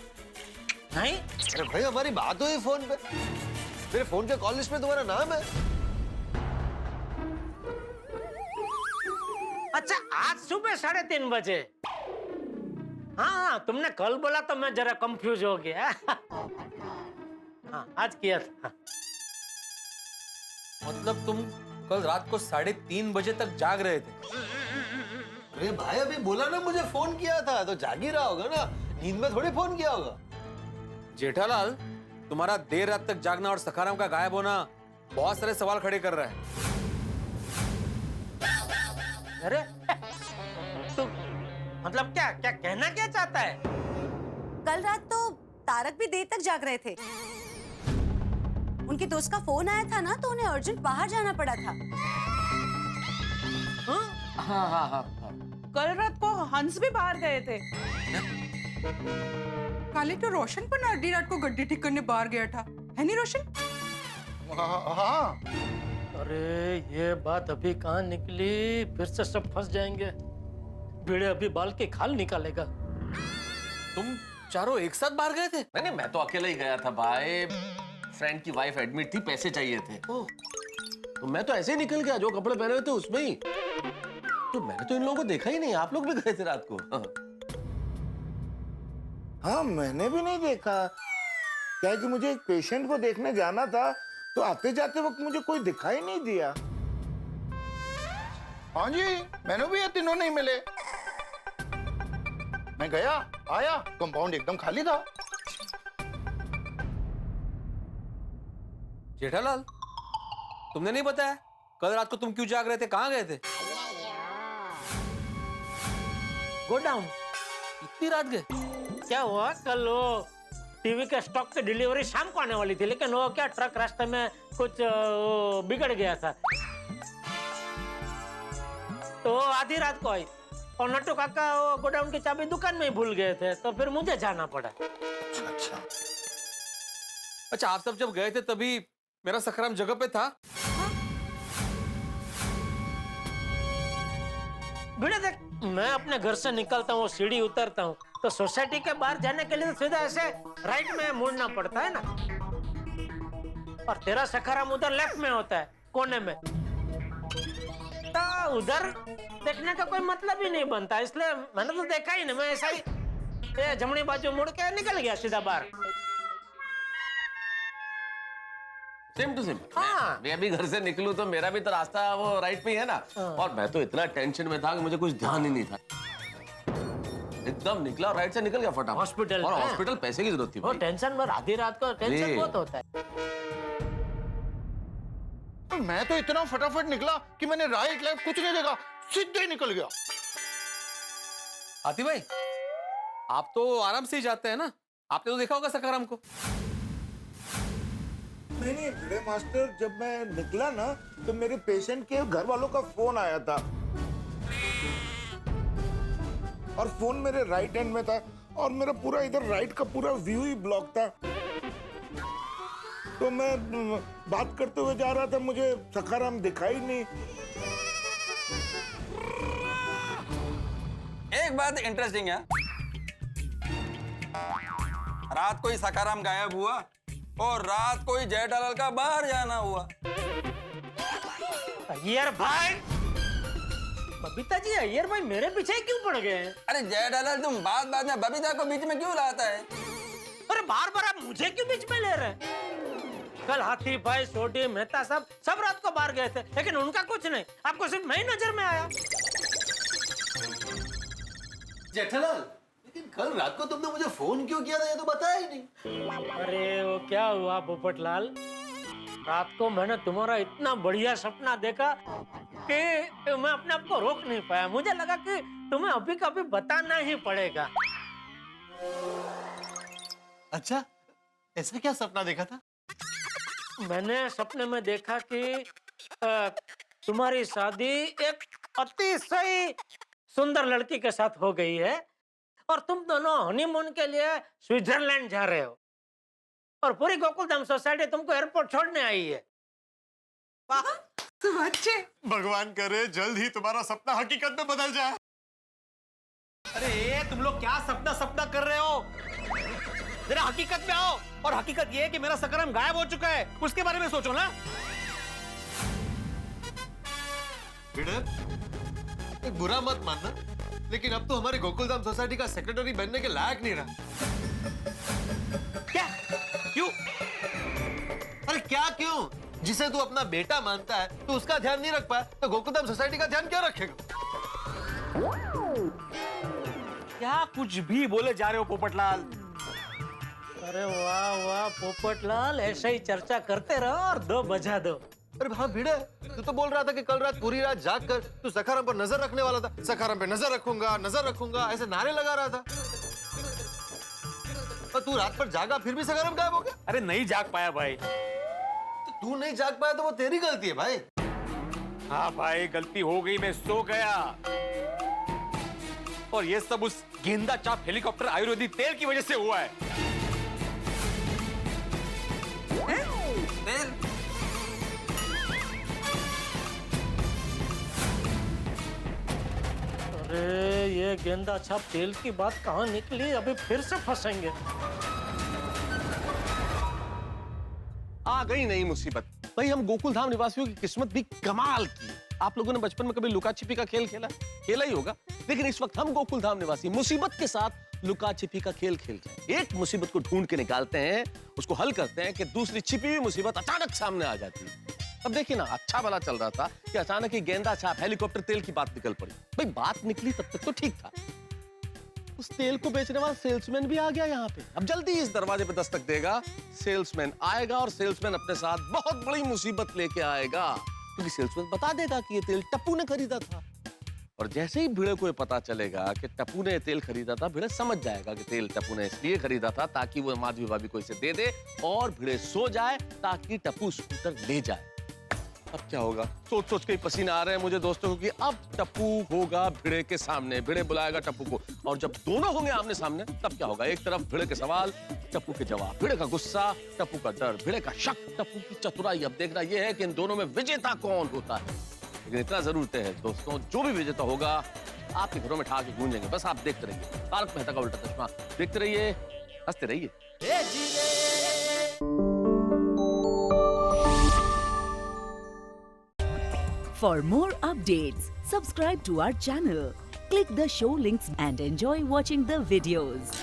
नहीं। अरे भाई हमारी बात हुई फोन पे, मेरे फोन के कॉल लिस्ट में तुम्हारा नाम है। अच्छा आज सुबह 3:30 बजे? हाँ तुमने कल बोला तो मैं जरा कंफ्यूज हो गया। हाँ आज किया था। मतलब तुम कल रात को 3:30 बजे तक जाग रहे थे? अरे भाई अभी बोला ना मुझे फोन किया था, तो जाग ही रहा होगा ना, नींद में थोड़ी फोन किया होगा। जेठालाल, तुम्हारा देर रात तक जागना और सखाराम का गायब होना बहुत सारे सवाल खड़े कर रहा है। अरे तू मतलब क्या कहना क्या चाहता है? कल रात तो तारक भी देर तक जाग रहे थे। उनके दोस्त का फोन आया था ना, तो उन्हें अर्जेंट बाहर जाना पड़ा था। हाँ हाँ हाँ। कल रात को हंस भी बाहर गए थे। काले तो रोशन पर आधी रात को गड्ढे ठीक करने बाहर गया था, है नहीं रोशन? हाँ। अरे ये बात अभी कहाँ निकली, फिर से सब फंस जाएंगे। भिड़े अभी बाल के खाल निकालेगा। तुम चारों एक साथ बाहर गए थे? नहीं, मैं तो अकेला ही गया था भाई। फ्रेंड की वाइफ एडमिट थी, पैसे चाहिए थे। तो मैं तो ऐसे ही निकल गया, जो कपड़े पहने हुए थे उसमें ही। तो मैंने तो इन लोगों को देखा ही नहीं। आप लोग भी गए थे रात को? हाँ, मैंने भी नहीं देखा। क्या है कि मुझे एक पेशेंट को देखने जाना था, तो आते जाते वक्त मुझे कोई दिखाई नहीं दिया। हाँ जी, मैंने भी ये तीनों नहीं मिले। मैं गया आया, कंपाउंड एकदम खाली था। जेठालाल, तुमने नहीं बताया कल रात को तुम क्यों जाग रहे थे? कहाँ गए थे? गोडाउन। इतनी रात गए? क्या हुआ, कल वो टीवी के स्टॉक की डिलीवरी शाम को आने वाली थी, लेकिन वो क्या ट्रक रास्ते में कुछ बिगड़ गया था, तो आधी रात को आई। और नट्टू काका वो गोडाउन की चाबी दुकान में ही भूल गए थे, तो फिर मुझे जाना पड़ा। अच्छा, आप सब जब गए थे तभी मेरा सखराम जगह पे था? भिड़े देख, मैं अपने घर से निकलता हूँ, सीढ़ी उतरता हूँ, तो सोसाइटी के बाहर जाने के लिए तो सीधा ऐसे राइट में मुड़ना पड़ता है ना। और तेरा सखाराम उधर लेफ्ट में होता है, कोने में। तो उधर देखने का कोई मतलब ही नहीं बनता, इसलिए मैंने तो देखा ही नहीं। मैं ऐसा ही जमनी बाजू मुड़ के निकल गया सीधा बाहर। Same to same. हाँ। मैं अभी घर से निकलूं तो मेरा भी तो रास्ता वो राइट पे ही है ना। और मैं तो इतना टेंशन में था कि मुझे कुछ ध्यान ही नहीं था। एकदम निकला, राइट से निकल गया फटाफट हॉस्पिटल। और हॉस्पिटल पैसे की जरूरत थी। वो टेंशन में आधी रात को टेंशन बहुत होता है। मैं तो इतना फटाफट निकला कि मैंने राइट लेफ्ट कुछ नहीं देखा, सीधे ही निकल गया। आती भाई, आप तो आराम से ही जाते हैं ना, आपने तो देखा होगा सखाराम को। नहीं भिड़े मास्टर, जब मैं निकला ना तो मेरे पेशेंट के घर वालों का फोन आया था, और फोन मेरे राइट हैंड में था, और मेरा पूरा इधर राइट का पूरा व्यू ही ब्लॉक था। तो मैं बात करते हुए जा रहा था, मुझे सखाराम दिखाई नहीं। एक बात इंटरेस्टिंग है, रात को ही सखाराम गायब हुआ और रात को ही जेठालाल का बाहर जाना हुआ। अय्यर भाई, बबीता जी, अय्यर भाई मेरे पीछे क्यों पड़ गए हैं? अरे जेठालाल, तुम बात में बबीता को बीच में क्यों लाता है? अरे बार बार आप मुझे क्यों बीच में ले रहे हैं? कल हाथी भाई, सोडी, मेहता सब रात को बाहर गए थे, लेकिन उनका कुछ नहीं, आपको सिर्फ मैं ही नजर में आया। जेठालाल, लेकिन कल रात को तुमने मुझे फोन क्यों किया था, ये तो बताया ही नहीं। अरे वो क्या हुआ पोपटलाल, रात को मैंने तुम्हारा इतना बढ़िया सपना देखा कि मैं अपने आप को रोक नहीं पाया। मुझे लगा कि तुम्हें अभी कभी बताना ही पड़ेगा। अच्छा, ऐसा क्या सपना देखा था? मैंने सपने में देखा कि तुम्हारी शादी एक अतिशय सुंदर लड़की के साथ हो गई है, और तुम दोनों हनीमून के लिए स्विट्जरलैंड जा रहे हो, और पूरी गोकुलधाम सोसाइटी तुमको एयरपोर्ट छोड़ने आई है। वाह, तुम अच्छे। भगवान करे जल्द ही तुम्हारा सपना हकीकत में बदल जाए। अरे तुम लोग क्या सपना कर रहे हो? जरा हकीकत में आओ, और हकीकत ये है कि मेरा सखाराम गायब हो चुका है, उसके बारे में सोचो ना। एक बुरा मत मानना, लेकिन अब तो हमारे गोकुलधाम सोसाइटी का सेक्रेटरी बनने के लायक नहीं रहा। क्या? क्यों? अरे क्या क्यों? जिसे तू अपना बेटा मानता है, तो उसका ध्यान नहीं रख पाया, तो गोकुलधाम सोसाइटी का ध्यान क्या रखेगा? क्या कुछ भी बोले जा रहे हो पोपटलाल? अरे वाह वाह पोपटलाल, ऐसे ही चर्चा करते रहो और दो बजा दो। अरे हाँ भिड़े, तू तो बोल रहा था कि कल रात पूरी रात जाग कर तू सखाराम पर नजर रखने वाला था। सखाराम पे नजर रखूंगा ऐसे नारे लगा रहा था, और तू रात पर जागा फिर भी सखाराम गायब हो गया। अरे नहीं जाग पाया भाई, तू नहीं जाग पाया तो वो तेरी गलती है भाई। हाँ भाई, गलती हो गई, मैं सो गया। और ये सब उस गेंदा चाप हेलीकॉप्टर आयुर्वेदिक तेल की वजह से हुआ है। तेल? अरे ये गेंदा छाप तेल की बात कहाँ निकली? अभी फिर से फंसेंगे। आ गई नई मुसीबत। भाई हम गोकुल धाम निवासियों की किस्मत भी कमाल की। आप लोगों ने बचपन में कभी लुका छिपी का खेल खेला ही होगा, लेकिन इस वक्त हम गोकुल धाम निवासी मुसीबत के साथ लुका छिपी का खेल खेल रहे हैं। एक मुसीबत को ढूंढ के निकालते हैं, उसको हल करते हैं कि दूसरी छिपी हुई मुसीबत अचानक सामने आ जाती है। अब देखिए ना, अच्छा भला चल रहा था कि अचानक ही गेंदा छाप हेलीकॉप्टर तेल की बात निकल पड़ी। भाई बात निकली तब तक तो ठीक था, उस तेल को बेचने वाला सेल्समैन भी आ गया यहाँ पे। अब जल्दी इस दरवाजे पे दस्तक देगा, सेल्समैन आएगा और सेल्समैन अपने साथ बहुत बड़ी मुसीबत लेके आएगा, क्योंकि सेल्समैन बता देगा कि ये तेल टप्पू ने खरीदा था। और जैसे ही भिड़े को ये पता चलेगा कि टप्पू ने ये तेल खरीदा था, भिड़े समझ जाएगा कि तेल टप्पू ने इसलिए खरीदा था ताकि वो माधवी भाभी को इसे दे दे और भिड़े सो जाए ताकि टप्पू स्कूटर ले जाए। अब क्या होगा? सोच सोच के ही पसीना आ रहे हैं मुझे दोस्तों, कि अब टप्पू होगा भिड़े के सामने, भिड़े बुलाएगा टप्पू को, और जब दोनों होंगे आमने सामने तब क्या होगा? एक तरफ भिड़े के सवाल, टप्पू के जवाब, भिड़े का गुस्सा, टप्पू का डर, भिड़े का शक, टप्पू की चतुराई। अब देखना यह है कि इन दोनों में विजेता कौन होता है। लेकिन इतना जरूर तय है दोस्तों, जो भी विजेता होगा आपके घरों में ठहाके गूंजेंगे। बस आप देखते रहिए तारक मेहता का उल्टा चश्मा, देखते रहिए, हंसते रहिए। For more updates, subscribe to our channel, click the show links and enjoy watching the videos.